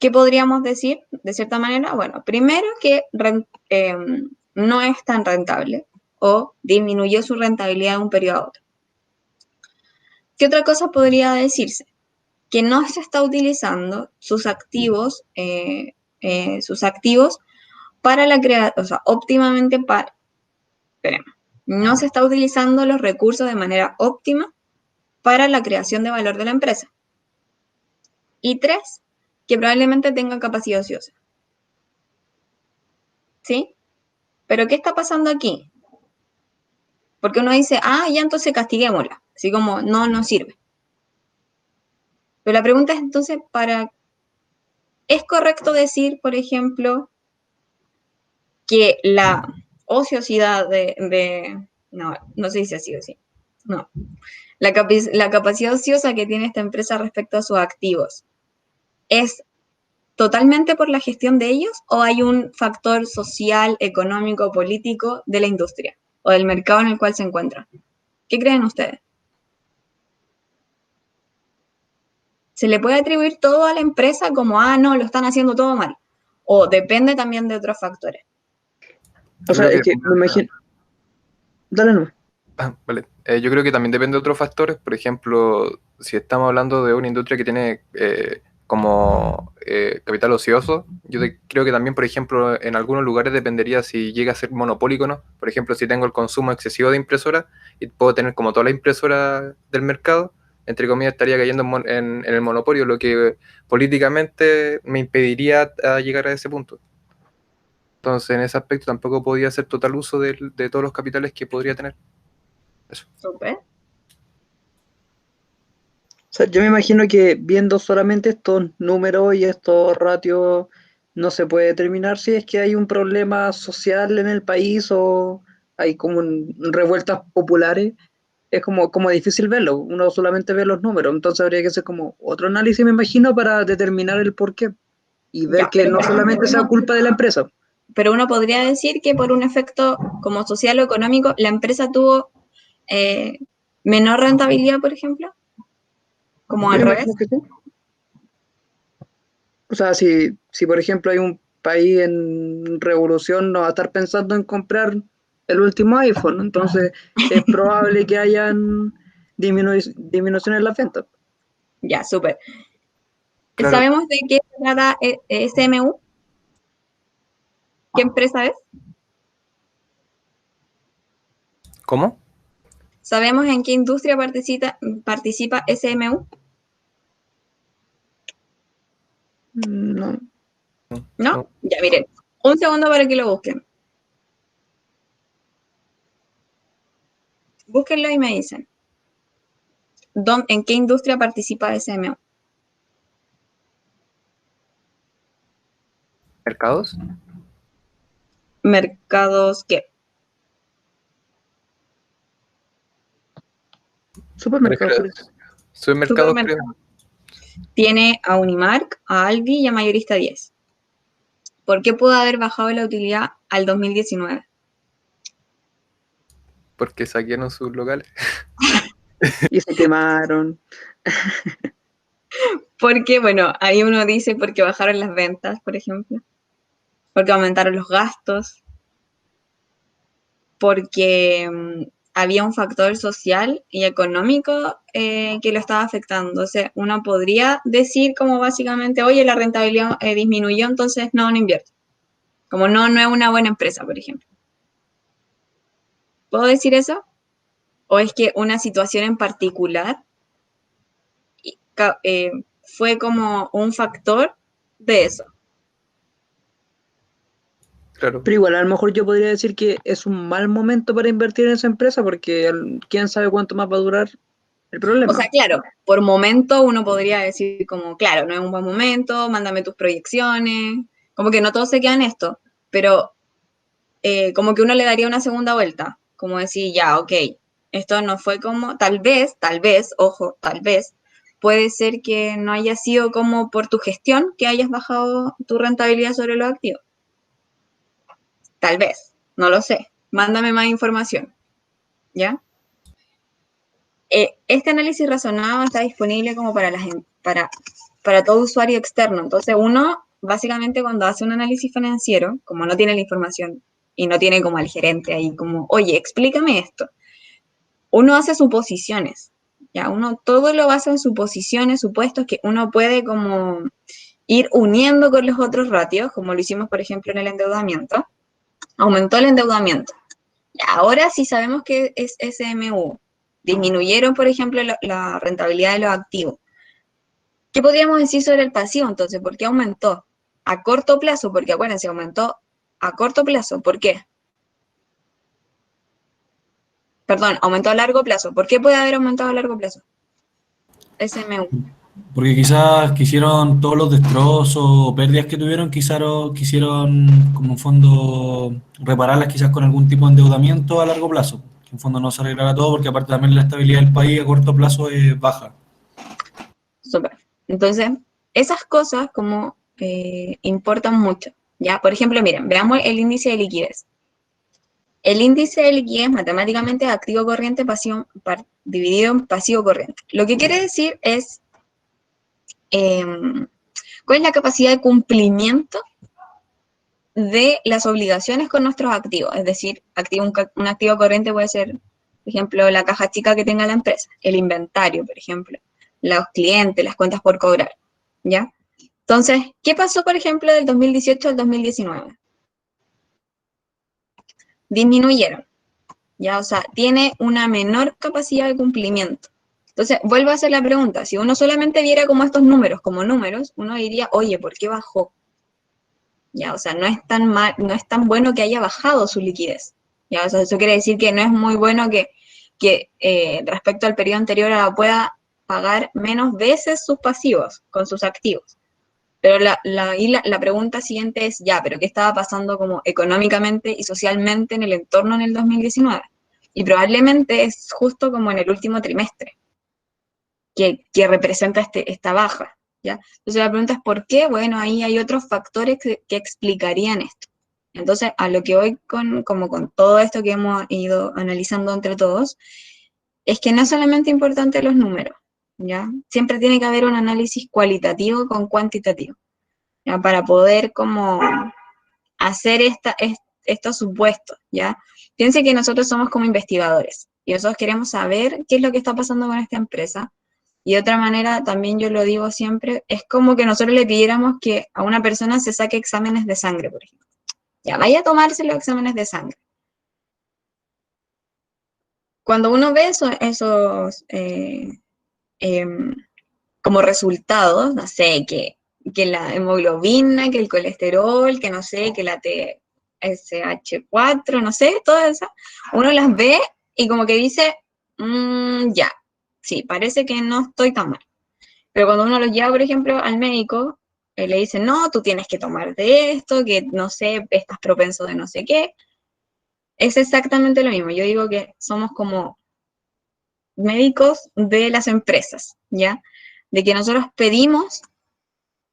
A: ¿Qué podríamos decir de cierta manera? Bueno, primero que no es tan rentable o disminuyó su rentabilidad de un periodo a otro. ¿Qué otra cosa podría decirse? Que no se está utilizando sus activos para la creación, o sea, óptimamente para, esperemos, no se está utilizando los recursos de manera óptima para la creación de valor de la empresa. Y tres, que probablemente tenga capacidad ociosa. ¿Sí? Pero ¿qué está pasando aquí? Porque uno dice, ya entonces castiguémosla. Así como, no sirve. Pero la pregunta es entonces, ¿es correcto decir, por ejemplo, que la ociosidad no se dice así o sí? No. La capacidad ociosa que tiene esta empresa respecto a sus activos, ¿es totalmente por la gestión de ellos o hay un factor social, económico, político de la industria o del mercado en el cual se encuentran? ¿Qué creen ustedes? ¿Se le puede atribuir todo a la empresa como, no, lo están haciendo todo mal? ¿O depende también de otros factores?
H: O
G: Yo
H: sea,
G: creo
H: es
G: que
H: que me imagino. Dale no.
G: vale. Yo creo que también depende de otros factores. Por ejemplo, si estamos hablando de una industria que tiene como capital ocioso, creo que también, por ejemplo, en algunos lugares dependería si llega a ser monopólico o no. Por ejemplo, si tengo el consumo excesivo de impresoras y puedo tener como toda la impresora del mercado, entre comillas, estaría cayendo en el monopolio, lo que políticamente me impediría llegar a ese punto. Entonces, en ese aspecto tampoco podía hacer total uso de todos los capitales que podría tener. Eso.
A: Súper.
H: O sea, yo me imagino que viendo solamente estos números y estos ratios no se puede determinar si es que hay un problema social en el país hay como revueltas populares, es como difícil verlo, uno solamente ve los números, entonces habría que hacer como otro análisis, me imagino, para determinar el porqué y ver
A: Ya,
H: que
A: pero
H: no
A: por ejemplo,
H: solamente sea culpa de la empresa.
A: pero uno podría decir que por un efecto como social o económico, la empresa tuvo eh, menor rentabilidad, por ejemplo, como
H: Yo
A: al
H: me
A: revés.
H: imagino que sí. O sea, si por ejemplo hay un país en revolución, no va a estar pensando en comprar el último iPhone, ¿no? Entonces es probable que hayan disminución en la venta.
A: Ya, súper.
G: Claro,
A: ¿Sabemos de qué se trata SMU? ¿Qué empresa es?
G: ¿cómo?
A: ¿Sabemos en qué industria participa SMU?
H: No.
A: ¿No?
G: No.
A: Ya, miren, un segundo para que lo busquen. Búsquenlo y me dicen. ¿En qué industria participa SMU?
G: ¿Mercados?
A: ¿Mercados qué?
H: Supermercados,
G: Prefiero-
H: parece.
G: Supermercados, creo.
A: Supermercado. Tiene a Unimark, a Aldi y a Mayorista 10. ¿Por qué pudo haber bajado la utilidad al 2019?
G: Porque saquearon sus locales.
H: Y se quemaron.
A: Porque, bueno, ahí uno dice porque bajaron las ventas, por ejemplo. Porque aumentaron los gastos. Porque había un factor social y económico que lo estaba afectando. O sea, uno podría decir como básicamente, oye, la rentabilidad disminuyó, entonces no invierto. Como no es una buena empresa, por ejemplo. ¿Puedo decir eso? ¿O es que una situación en particular fue como un factor de eso?
G: Claro.
H: Pero igual, a lo mejor yo podría decir que es un mal momento para invertir en esa empresa porque quién sabe cuánto más va a durar el
A: O
H: problema.
A: sea, claro, por momento uno podría decir como, claro, no es un buen momento, mándame tus proyecciones, como que no todo se queda en esto, pero como que uno le daría una segunda vuelta, como decir, ya, ok, esto no fue como, tal vez, ojo, tal vez, puede ser que no haya sido como por tu gestión que hayas bajado tu rentabilidad sobre los activos. Tal vez, no lo sé. Mándame más información, ¿ya? Este análisis razonado está disponible como para todo usuario externo. Entonces, uno, básicamente, cuando hace un análisis financiero, como no tiene la información y no tiene como al gerente ahí, como, oye, explícame esto, uno hace suposiciones, ¿ya? Uno todo lo basa en suposiciones, supuestos que uno puede como ir uniendo con los otros ratios, como lo hicimos, por ejemplo, en el endeudamiento. Aumentó el endeudamiento. Ahora sí sabemos que es SMU. Disminuyeron, por ejemplo, la rentabilidad de los activos. ¿Qué podríamos decir sobre el pasivo entonces? ¿Por qué aumentó? A corto plazo, porque acuérdense, aumentó a corto plazo. ¿Por qué? Perdón, aumentó a largo plazo. ¿Por qué puede haber aumentado a largo plazo? SMU.
D: Porque quizás quisieron todos los destrozos o pérdidas que tuvieron, quisieron como un fondo repararlas quizás con algún tipo de endeudamiento a largo plazo. Que en fondo no se arreglara todo porque aparte también la estabilidad del país a corto plazo es baja.
A: Súper. Entonces, esas cosas como importan mucho. ¿Ya? Por ejemplo, miren, veamos el índice de liquidez. El índice de liquidez matemáticamente es activo corriente dividido en pasivo corriente. Lo que quiere decir es cuál es la capacidad de cumplimiento de las obligaciones con nuestros activos. Es decir, un activo corriente puede ser, por ejemplo, la caja chica que tenga la empresa, el inventario, por ejemplo, los clientes, las cuentas por cobrar. ¿Ya? Entonces, ¿qué pasó, por ejemplo, del 2018 al 2019? Disminuyeron. ¿Ya? O sea, tiene una menor capacidad de cumplimiento. Entonces, vuelvo a hacer la pregunta, si uno solamente viera como estos números, como números, uno diría, oye, ¿por qué bajó? ¿Ya? O sea, no es tan mal, no es tan bueno que haya bajado su liquidez. ¿Ya? O sea, eso quiere decir que no es muy bueno que respecto al periodo anterior pueda pagar menos veces sus pasivos con sus activos. Pero la pregunta siguiente es, ya, ¿pero qué estaba pasando como económicamente y socialmente en el entorno en el 2019? Y probablemente es justo como en el último trimestre que representa esta baja, ¿ya? Entonces la pregunta es, ¿por qué? Bueno, ahí hay otros factores que explicarían esto. Entonces, a lo que voy como con todo esto que hemos ido analizando entre todos, es que no es solamente importante los números, ¿ya? Siempre tiene que haber un análisis cualitativo con cuantitativo, ¿ya? Para poder como hacer estos supuestos, ¿ya? Piense que nosotros somos como investigadores y nosotros queremos saber qué es lo que está pasando con esta empresa. Y de otra manera, también yo lo digo siempre, es como que nosotros le pidiéramos que a una persona se saque exámenes de sangre, por ejemplo. Ya, vaya a tomarse los exámenes de sangre. Cuando uno ve esos como resultados, no sé, que la hemoglobina, que el colesterol, que no sé, que la TSH4, no sé, todas esas, uno las ve y como que dice, ya, sí, parece que no estoy tan mal. Pero cuando uno lo lleva, por ejemplo, al médico, le dice, no, tú tienes que tomar de esto, que no sé, estás propenso de no sé qué. Es exactamente lo mismo. Yo digo que somos como médicos de las empresas, ¿ya? De que nosotros pedimos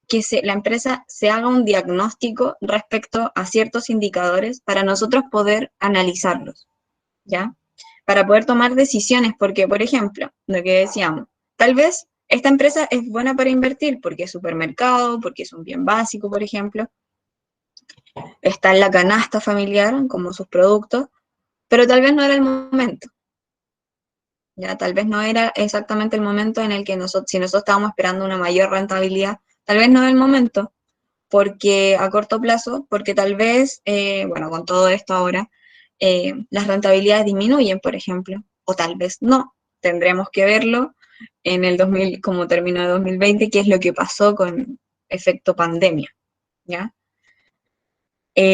A: que la empresa se haga un diagnóstico respecto a ciertos indicadores para nosotros poder analizarlos, ¿ya? Para poder tomar decisiones, porque, por ejemplo, lo que decíamos, tal vez esta empresa es buena para invertir porque es supermercado, porque es un bien básico, por ejemplo, está en la canasta familiar como sus productos, pero tal vez no era el momento, ya tal vez no era exactamente el momento en el que si nosotros estábamos esperando una mayor rentabilidad, tal vez no era el momento, porque a corto plazo, porque tal vez, bueno, con todo esto ahora, las rentabilidades disminuyen, por ejemplo, o tal vez no. Tendremos que verlo en el 2000, como terminó el 2020, qué es lo que pasó con efecto pandemia, ¿ya?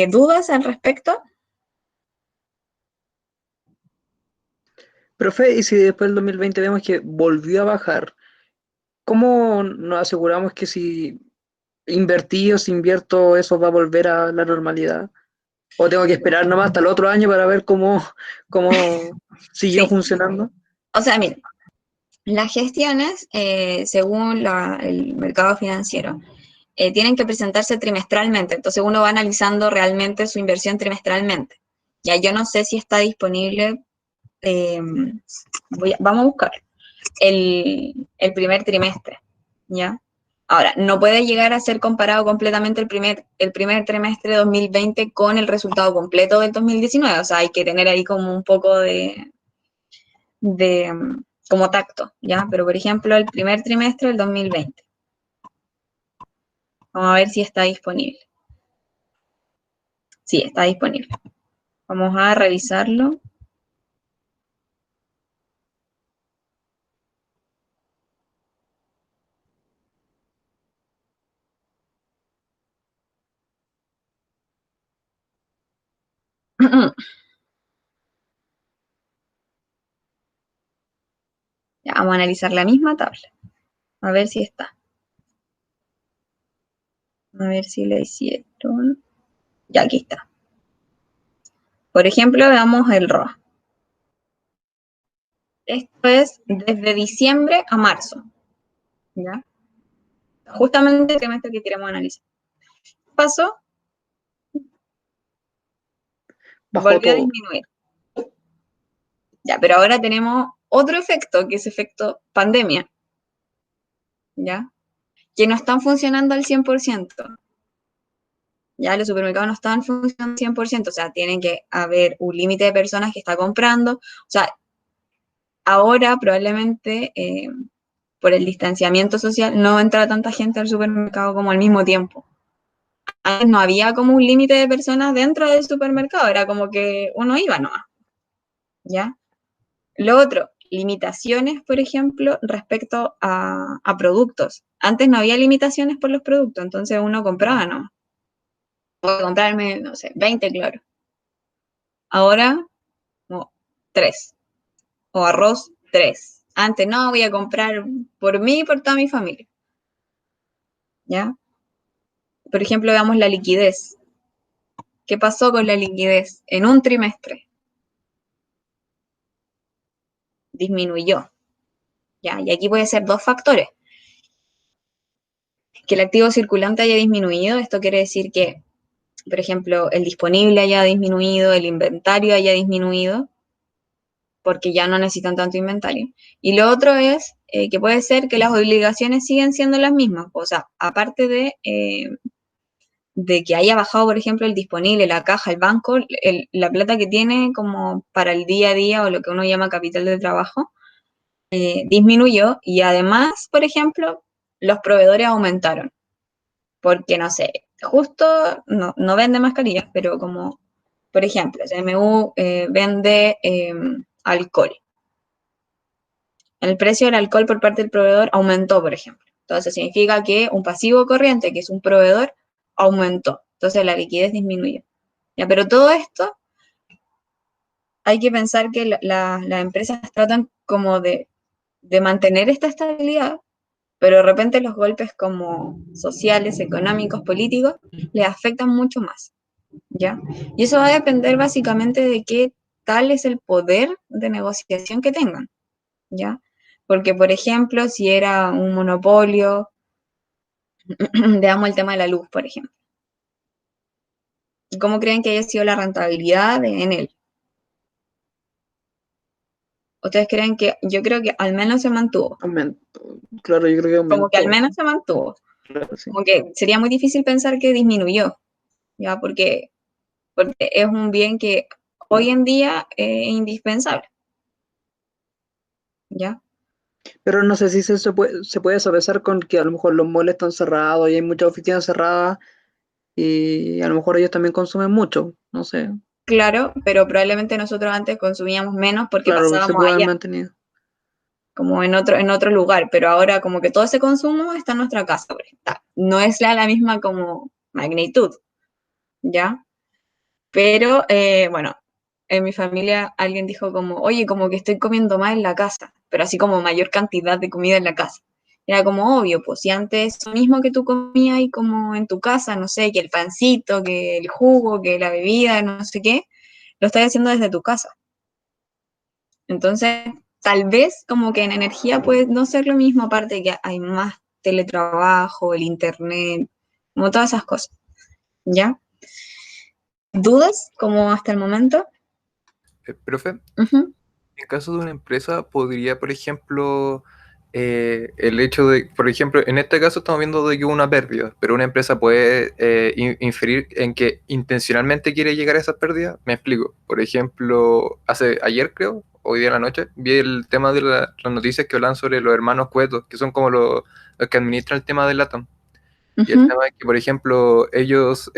A: ¿Dudas al respecto?
H: Profe, y si después del 2020 vemos que volvió a bajar, ¿cómo nos aseguramos que si invertí o si invierto eso va a volver a la normalidad? ¿O tengo que esperar nomás hasta el otro año para ver cómo siguió
A: Sí.
H: funcionando?
A: O sea, miren, las gestiones, según el mercado financiero, tienen que presentarse trimestralmente, entonces uno va analizando realmente su inversión trimestralmente. Ya yo no sé si está disponible, vamos a buscar el primer trimestre, ¿ya? Ahora, no puede llegar a ser comparado completamente el primer trimestre de 2020 con el resultado completo del 2019, o sea, hay que tener ahí como un poco de como tacto, ¿ya? Pero, por ejemplo, el primer trimestre del 2020. Vamos a ver si está disponible. Sí, está disponible. Vamos a revisarlo. Ya, vamos a analizar la misma tabla. A ver si está. A ver si le hicieron. Ya, aquí está. Por ejemplo, veamos el ROA. Esto es desde diciembre a marzo, ¿ya? Justamente el trimestre que queremos analizar. Pasó,
H: Bajó
A: volvió a
H: todo.
A: disminuir. Ya, pero ahora tenemos otro efecto, que es efecto pandemia, ¿ya? Que no están funcionando al 100%. Ya los supermercados no están funcionando al 100%, o sea, tienen que haber un límite de personas que está comprando. O sea, ahora probablemente por el distanciamiento social no entra tanta gente al supermercado como al mismo tiempo. Antes no había como un límite de personas dentro del supermercado, era como que uno iba nomás, ¿ya? Lo otro, limitaciones, por ejemplo, respecto a productos. Antes no había limitaciones por los productos, entonces uno compraba nomás. Voy a comprarme, no sé, 20 cloros. Ahora, no, 3. O arroz, 3. Antes no, voy a comprar por mí y por toda mi familia. ¿Ya? por ejemplo, veamos la liquidez. ¿Qué pasó con la liquidez? En un trimestre disminuyó. ¿Ya? Y aquí puede ser dos factores. Que el activo circulante haya disminuido, esto quiere decir que, por ejemplo, el disponible haya disminuido, el inventario haya disminuido, porque ya no necesitan tanto inventario. Y lo otro es que puede ser que las obligaciones siguen siendo las mismas. O sea, aparte de que haya bajado, por ejemplo, el disponible, la caja, el banco, la plata que tiene como para el día a día o lo que uno llama capital de trabajo, disminuyó y además, por ejemplo, los proveedores aumentaron. Porque, no sé, justo no vende mascarillas, pero como, por ejemplo, CMU vende alcohol. El precio del alcohol por parte del proveedor aumentó, por ejemplo. Entonces significa que un pasivo corriente, que es un proveedor, aumentó. Entonces la liquidez disminuyó. Ya, pero todo esto hay que pensar que las empresas tratan como de mantener esta estabilidad, pero de repente los golpes como sociales, económicos, políticos, les afectan mucho más, ¿ya? Y eso va a depender básicamente de qué tal es el poder de negociación que tengan, ¿ya? Porque, por ejemplo, si era un monopolio, veamos el tema de la luz, por ejemplo. ¿Cómo creen que haya sido la rentabilidad en él? ¿Ustedes creen que, yo creo que al menos se mantuvo?
I: Aumentó. Claro, yo creo que aumentó.
A: Como que al menos se mantuvo.
I: Claro, sí.
A: Como que sería muy difícil pensar que disminuyó, ¿ya? Porque es un bien que hoy en día es indispensable, ¿ya?
I: Pero no sé si se puede sopesar con que a lo mejor los malls están cerrados y hay muchas oficinas cerradas y a lo mejor ellos también consumen mucho, no sé.
A: Claro, pero probablemente nosotros antes consumíamos menos porque
I: Claro, se
A: pasábamos
I: puede haber
A: allá,
I: mantenido.
A: como en otro lugar, pero ahora como que todo ese consumo está en nuestra casa, por ejemplo. No es la misma como magnitud, ¿ya? Pero, bueno, en mi familia alguien dijo como, oye, como que estoy comiendo más en la casa, pero así como mayor cantidad de comida en la casa. Era como obvio, pues si antes lo mismo que tú comías ahí como en tu casa, no sé, que el pancito, que el jugo, que la bebida, no sé qué, lo estás haciendo desde tu casa. Entonces, tal vez como que en energía puede no ser lo mismo, aparte de que hay más teletrabajo, el internet, como todas esas cosas, ¿ya? ¿Dudas como hasta el momento?
G: Profe,
A: Ujú.
G: en caso de una empresa, podría, por ejemplo, el hecho de, por ejemplo, en este caso estamos viendo de que hubo una pérdida, pero una empresa puede inferir en que intencionalmente quiere llegar a esas pérdidas. Me explico. Por ejemplo, ayer creo, hoy día en la noche, vi el tema de las noticias que hablan sobre los hermanos Cuetos, que son como los que administran el tema de LATAM. Y el
A: Ujú.
G: tema es que, por ejemplo, ellos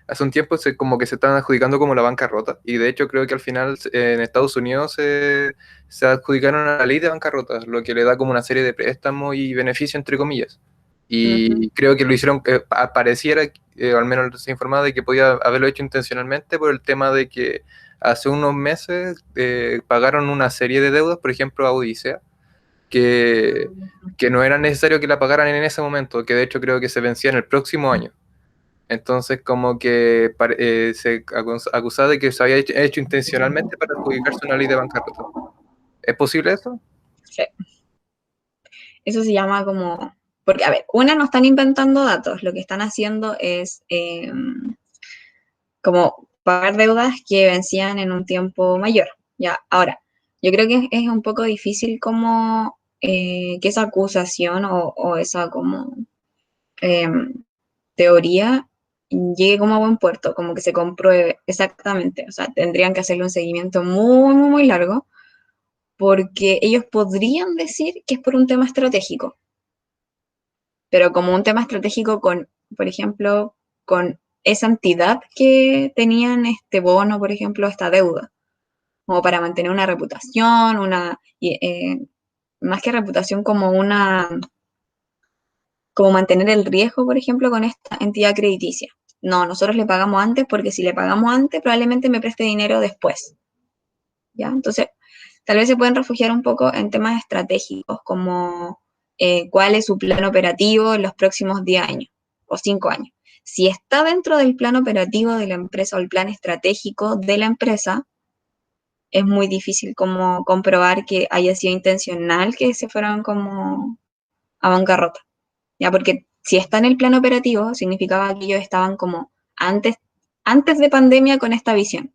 G: hace un tiempo como que se están adjudicando como la bancarrota. Y de hecho creo que al final en Estados Unidos se adjudicaron a la ley de bancarrota, lo que le da como una serie de préstamos y beneficios, entre comillas. Y
A: Ujú.
G: creo que lo hicieron, pareciera, o al menos se informaba de que podía haberlo hecho intencionalmente por el tema de que hace unos meses pagaron una serie de deudas, por ejemplo, a Odisea, que no era necesario que la pagaran en ese momento, que de hecho creo que se vencía en el próximo año. Entonces, como que se acusaba de que se había hecho intencionalmente para adjudicarse una ley de bancarrota. ¿Es posible eso?
A: Sí. Eso se llama como, porque a ver, una, no están inventando datos, lo que están haciendo es como pagar deudas que vencían en un tiempo mayor. Ya, ahora, yo creo que es un poco difícil como que esa acusación o esa como teoría llegue como a buen puerto, como que se compruebe exactamente. O sea, tendrían que hacerle un seguimiento muy, muy, muy largo, porque ellos podrían decir que es por un tema estratégico, pero como un tema estratégico con, por ejemplo, con esa entidad que tenían este bono, por ejemplo, esta deuda, como para mantener una reputación, más que reputación, como mantener el riesgo, por ejemplo, con esta entidad crediticia. No, nosotros le pagamos antes porque si le pagamos antes, probablemente me preste dinero después. ¿Ya? Entonces, tal vez se pueden refugiar un poco en temas estratégicos, como cuál es su plan operativo en los próximos 10 años o 5 años. si está dentro del plan operativo de la empresa o el plan estratégico de la empresa, es muy difícil como comprobar que haya sido intencional que se fueran como a bancarrota, ¿ya? Porque si está en el plan operativo, significaba que ellos estaban como antes de pandemia con esta visión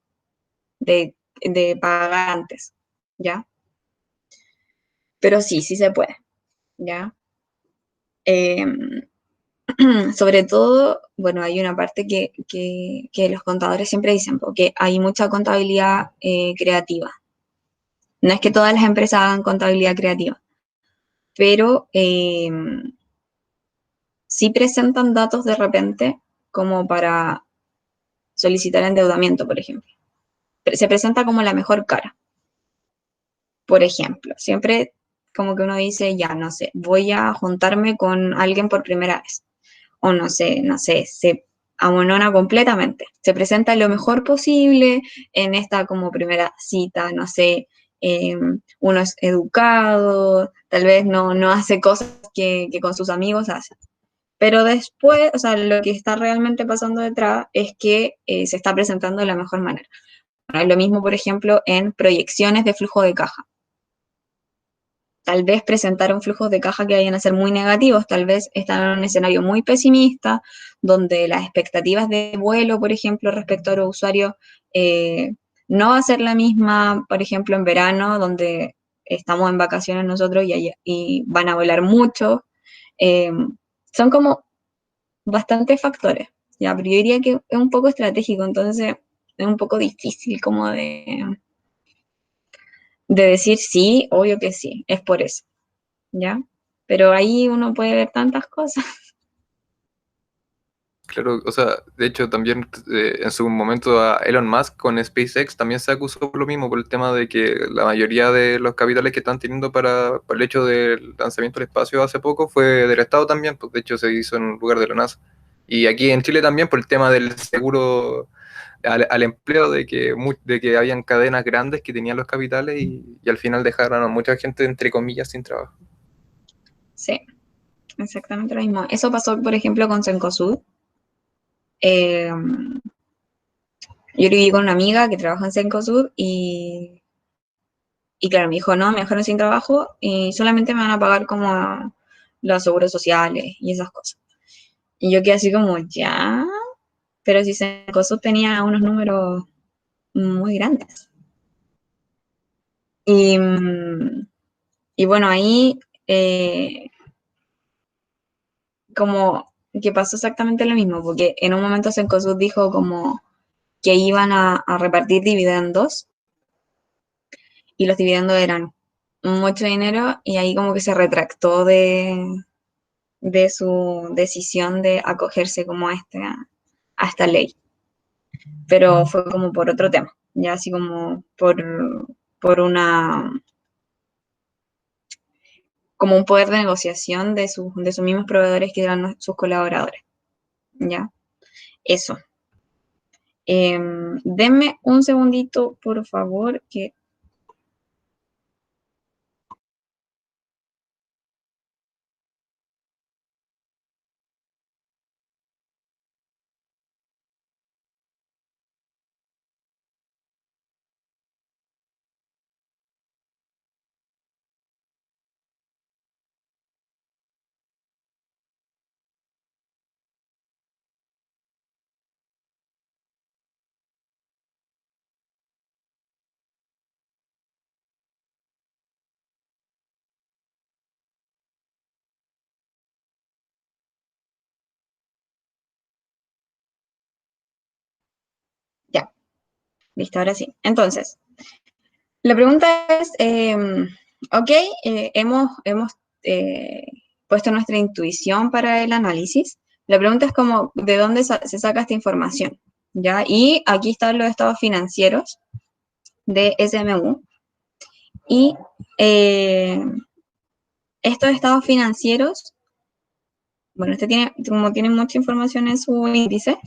A: de pagar antes, ¿ya? Pero sí se puede, ¿ya? Sobre todo, bueno, hay una parte que los contadores siempre dicen, porque hay mucha contabilidad creativa. No es que todas las empresas hagan contabilidad creativa, pero sí presentan datos de repente como para solicitar endeudamiento, por ejemplo. Se presenta como la mejor cara. Por ejemplo, siempre como que uno dice, ya, no sé, voy a juntarme con alguien por primera vez. O no sé, se amonona completamente. Se presenta lo mejor posible en esta como primera cita, no sé, uno es educado, tal vez no hace cosas que con sus amigos hace. Pero después, o sea, lo que está realmente pasando detrás es que se está presentando de la mejor manera. Bueno, es lo mismo, por ejemplo, en proyecciones de flujo de caja. Tal vez presentaron flujos de caja que vayan a ser muy negativos, tal vez están en un escenario muy pesimista, donde las expectativas de vuelo, por ejemplo, respecto a los usuarios, no va a ser la misma, por ejemplo, en verano, donde estamos en vacaciones nosotros y van a volar mucho. Son como bastantes factores, ya, pero yo diría que es un poco estratégico, entonces es un poco difícil como de decir sí, obvio que sí, es por eso, ¿ya? Pero ahí uno puede ver tantas cosas.
G: Claro, o sea, de hecho también en su momento a Elon Musk con SpaceX también se acusó por lo mismo, por el tema de que la mayoría de los capitales que están teniendo para el hecho del lanzamiento al espacio hace poco fue del Estado también, pues de hecho se hizo en lugar de la NASA. Y aquí en Chile también por el tema del seguro al empleo, de que habían cadenas grandes que tenían los capitales y al final dejaron a mucha gente, entre comillas, sin trabajo.
A: Sí, exactamente lo mismo. Eso pasó, por ejemplo, con Cencosud. Yo viví con una amiga que trabaja en Cencosud y claro, me dijo, no, me dejaron sin trabajo y solamente me van a pagar como los seguros sociales y esas cosas. Y yo quedé así como, ya, pero si Cencosud tenía unos números muy grandes. Y, y bueno, ahí como que pasó exactamente lo mismo, porque en un momento Cencosud dijo como que iban a repartir dividendos y los dividendos eran mucho dinero y ahí como que se retractó de su decisión de acogerse como a esta ley. Pero fue como por otro tema, ya así como por como un poder de negociación de sus mismos proveedores que eran sus colaboradores, ¿ya? Eso. Denme un segundito, por favor, que... Ya, listo, ahora sí. Entonces, la pregunta es, ok, hemos puesto nuestra intuición para el análisis. La pregunta es como, ¿de dónde se saca esta información? ¿Ya? Y aquí están los estados financieros de SMU. Y estos estados financieros, bueno, como tiene mucha información en su índice,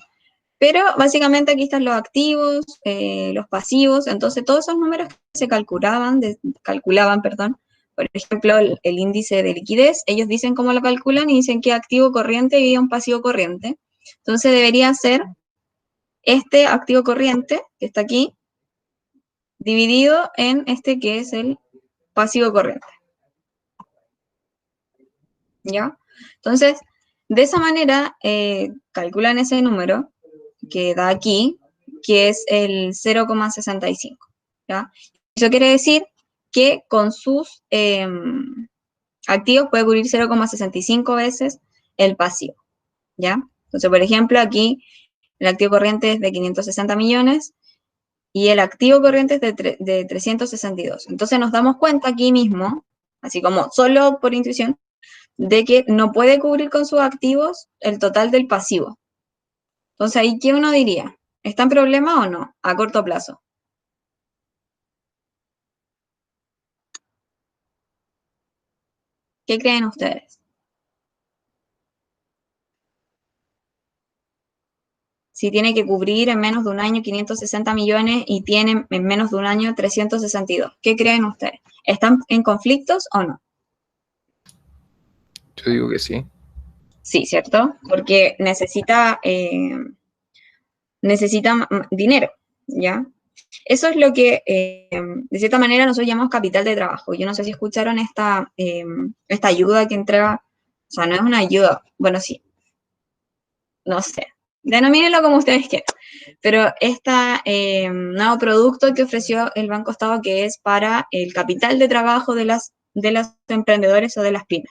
A: pero básicamente aquí están los activos, los pasivos, entonces todos esos números que se calculaban, perdón, por ejemplo, el índice de liquidez, ellos dicen cómo lo calculan y dicen qué activo corriente y un pasivo corriente. Entonces debería ser este activo corriente, que está aquí, dividido en este que es el pasivo corriente. ¿Ya? Entonces, de esa manera, calculan ese número que da aquí, que es el 0,65. ¿Ya? Eso quiere decir que con sus activos puede cubrir 0,65 veces el pasivo. ¿Ya? Entonces, por ejemplo, aquí el activo corriente es de 560 millones y el activo corriente es de 362. Entonces nos damos cuenta aquí mismo, así como solo por intuición, de que no puede cubrir con sus activos el total del pasivo. Entonces ahí, ¿qué uno diría? ¿Está en problema o no a corto plazo? ¿Qué creen ustedes? Si tiene que cubrir en menos de un año 560 millones y tiene en menos de un año 362. ¿Qué creen ustedes? ¿Están en conflictos o no?
G: Yo digo que sí.
A: Sí, ¿cierto? Porque necesita dinero, ¿ya? Eso es lo que, de cierta manera, nosotros llamamos capital de trabajo. Yo no sé si escucharon esta ayuda que entrega, o sea, no es una ayuda, bueno, sí, no sé, denomínenlo como ustedes quieran, pero este nuevo producto que ofreció el Banco Estado, que es para el capital de trabajo de los emprendedores o de las pymes.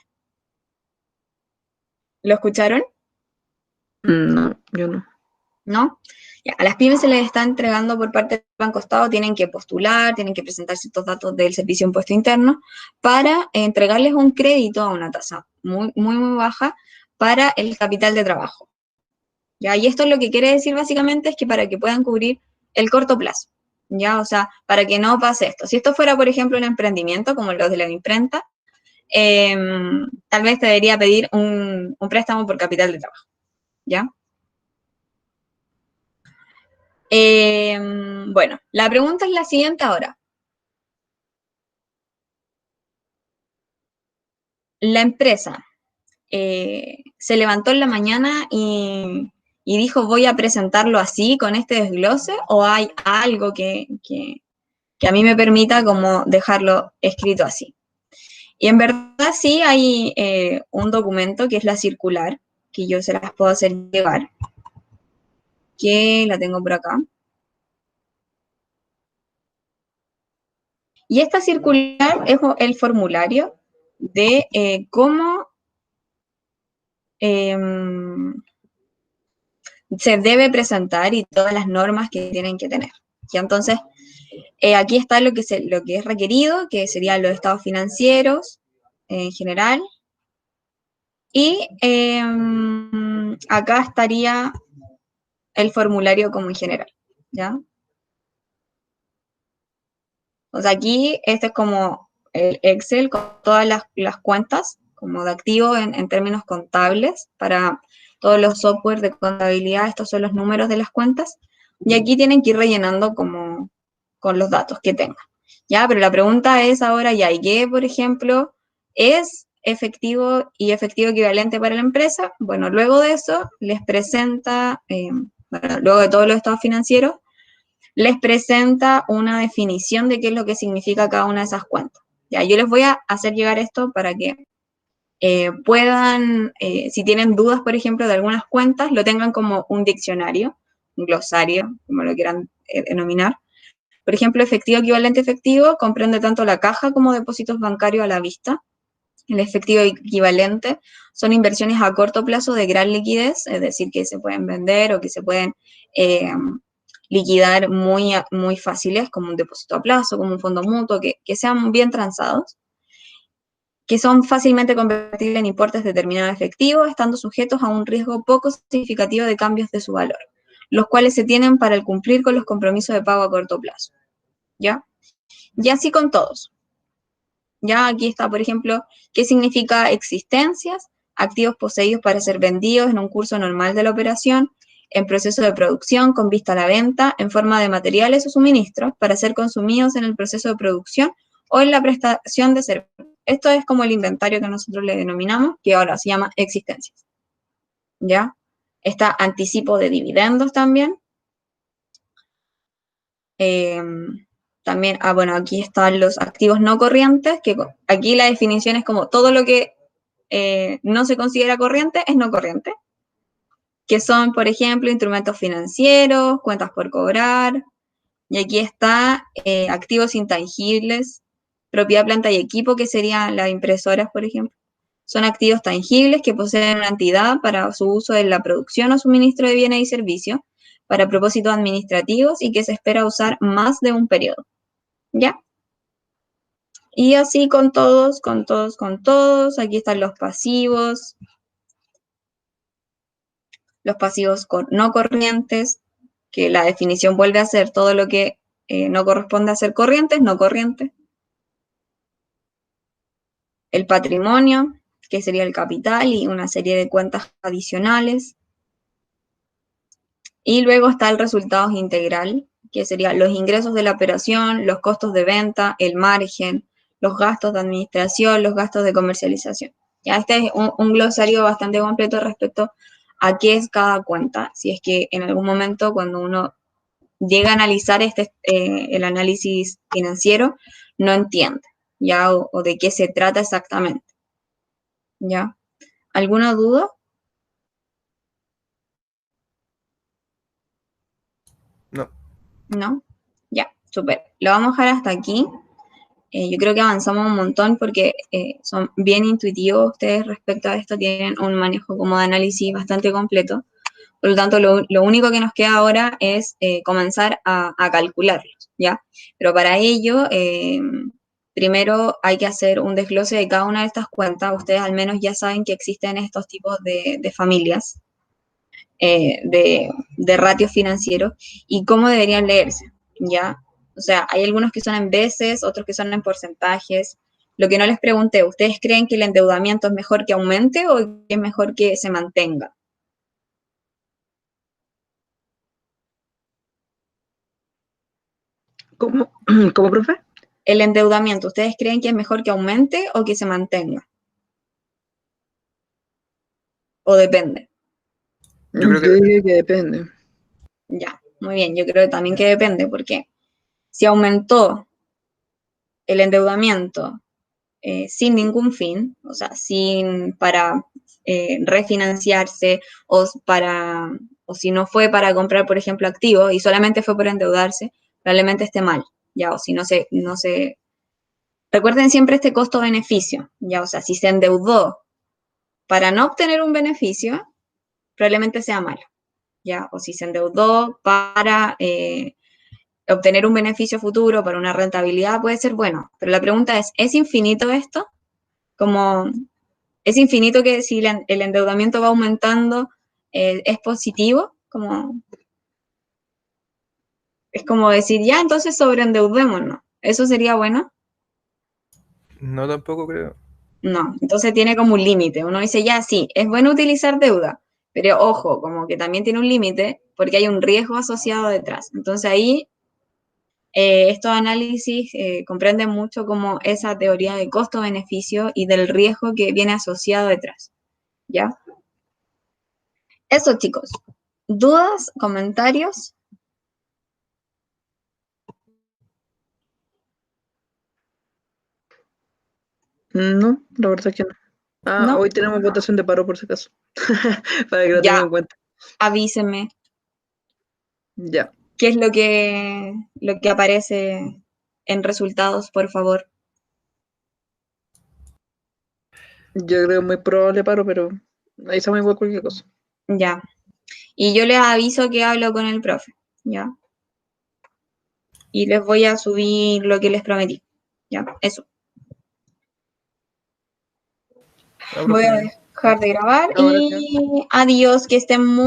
A: ¿Lo escucharon?
I: No, yo no.
A: ¿No? Ya, a las pymes se les está entregando por parte del Banco Estado, tienen que postular, tienen que presentar ciertos datos del Servicio de Impuesto Interno para entregarles un crédito a una tasa muy, muy, muy baja para el capital de trabajo. ¿Ya? Y esto lo que quiere decir básicamente es que para que puedan cubrir el corto plazo, ¿ya? O sea, para que no pase esto. Si esto fuera, por ejemplo, un emprendimiento como los de la imprenta, tal vez te debería pedir un préstamo por capital de trabajo, ¿ya? Bueno, la pregunta es la siguiente ahora. La empresa se levantó en la mañana y dijo voy a presentarlo así, con este desglose, o hay algo que a mí me permita como dejarlo escrito así. Y en verdad sí hay un documento que es la circular, que yo se las puedo hacer llegar, que la tengo por acá. Y esta circular es el formulario de cómo se debe presentar y todas las normas que tienen que tener. ¿Ya? Entonces, aquí está lo que es requerido, que serían los estados financieros en general. Y acá estaría el formulario como en general, ¿ya? O sea, aquí este es como el Excel con todas las cuentas, como de activo en términos contables, para todos los software de contabilidad, estos son los números de las cuentas, y aquí tienen que ir rellenando como con los datos que tengan, ¿ya? Pero la pregunta es ahora, ¿ya? ¿Y qué, por ejemplo, es efectivo y efectivo equivalente para la empresa? Bueno, luego de eso, les presenta, bueno, luego de todos los estados financieros, les presenta una definición de qué es lo que significa cada una de esas cuentas. Ya, yo les voy a hacer llegar esto para que puedan, si tienen dudas, por ejemplo, de algunas cuentas, lo tengan como un diccionario, un glosario, como lo quieran denominar. Por ejemplo, efectivo equivalente efectivo comprende tanto la caja como depósitos bancarios a la vista. El efectivo equivalente son inversiones a corto plazo de gran liquidez, es decir, que se pueden vender o que se pueden liquidar muy, muy fáciles, como un depósito a plazo, como un fondo mutuo, que sean bien transados, que son fácilmente convertibles en importes determinados efectivos, estando sujetos a un riesgo poco significativo de cambios de su valor, los cuales se tienen para el cumplir con los compromisos de pago a corto plazo. ¿Ya? Y así con todos. Ya aquí está, por ejemplo, qué significa existencias, activos poseídos para ser vendidos en un curso normal de la operación, en proceso de producción con vista a la venta, en forma de materiales o suministros para ser consumidos en el proceso de producción o en la prestación de servicios. Esto es como el inventario que nosotros le denominamos, que ahora se llama existencias. ¿Ya? Está anticipo de dividendos también. También, bueno, aquí están los activos no corrientes, que aquí la definición es como todo lo que no se considera corriente es no corriente, que son, por ejemplo, instrumentos financieros, cuentas por cobrar, y aquí está activos intangibles, propiedad, planta y equipo, que serían las impresoras, por ejemplo. Son activos tangibles que poseen una entidad para su uso en la producción o suministro de bienes y servicios, para propósitos administrativos y que se espera usar más de un periodo. ¿Ya? Y así con todos, con todos, con todos. Aquí están los pasivos no corrientes, que la definición vuelve a ser todo lo que no corresponde a ser corrientes, no corriente. El patrimonio, que sería el capital y una serie de cuentas adicionales. Y luego está el resultado integral, que serían los ingresos de la operación, los costos de venta, el margen, los gastos de administración, los gastos de comercialización. Ya este es un glosario bastante completo respecto a qué es cada cuenta, si es que en algún momento cuando uno llega a analizar el análisis financiero, no entiende, ¿ya? O de qué se trata exactamente, ¿ya? ¿Alguna duda?
G: No.
A: ¿No? Ya, súper. Lo vamos a dejar hasta aquí. Yo creo que avanzamos un montón porque son bien intuitivos ustedes respecto a esto, tienen un manejo como de análisis bastante completo. Por lo tanto, lo único que nos queda ahora es comenzar a calcularlos, ¿ya? Pero para ello, primero hay que hacer un desglose de cada una de estas cuentas. Ustedes al menos ya saben que existen estos tipos de familias, de ratios financieros y cómo deberían leerse, ¿ya? O sea, hay algunos que son en veces, otros que son en porcentajes. Lo que no les pregunté, ¿ustedes creen que el endeudamiento es mejor que aumente o que es mejor que se mantenga?
I: ¿Cómo, cómo, profe?
A: El endeudamiento, ¿ustedes creen que es mejor que aumente o que se mantenga? ¿O depende?
G: Yo creo que
I: Yo diría que depende.
A: Ya, muy bien, yo creo también que depende, porque si aumentó el endeudamiento sin ningún fin, o sea, para refinanciarse o si no fue para comprar, por ejemplo, activos y solamente fue por endeudarse, probablemente esté mal, ya, o si no se... Recuerden siempre este costo-beneficio, ya, o sea, si se endeudó para no obtener un beneficio, probablemente sea malo, ya, o si se endeudó para obtener un beneficio futuro, para una rentabilidad, puede ser bueno, pero la pregunta ¿es infinito esto? Como, ¿es infinito que si el endeudamiento va aumentando es positivo? Es como decir, ya, entonces sobreendeudémonos. ¿Eso sería bueno?
G: no tampoco creo.
A: No, entonces tiene como un límite. Uno dice, ya, sí, es bueno utilizar deuda, pero ojo, como que también tiene un límite porque hay un riesgo asociado detrás. Entonces ahí estos análisis comprenden mucho como esa teoría de costo-beneficio y del riesgo que viene asociado detrás, ¿ya? Eso, chicos. ¿Dudas? ¿Comentarios?
I: No, la verdad es que no.
A: ¿No?
I: Hoy tenemos votación de paro por si acaso. Para que lo tengan
A: Ya,
I: en cuenta.
A: avísenme
I: Ya.
A: qué es lo que aparece en resultados, por favor.
I: Yo creo muy probable paro, pero ahí se me igual cualquier cosa.
A: Ya. Y yo les aviso que hablo con el profe, ¿ya? Y les voy a subir lo que les prometí, ¿ya? Eso.
B: Ya,
A: Voy
B: profe.
A: a dejar de grabar
B: Chao, gracias.
A: y adiós, que estén muy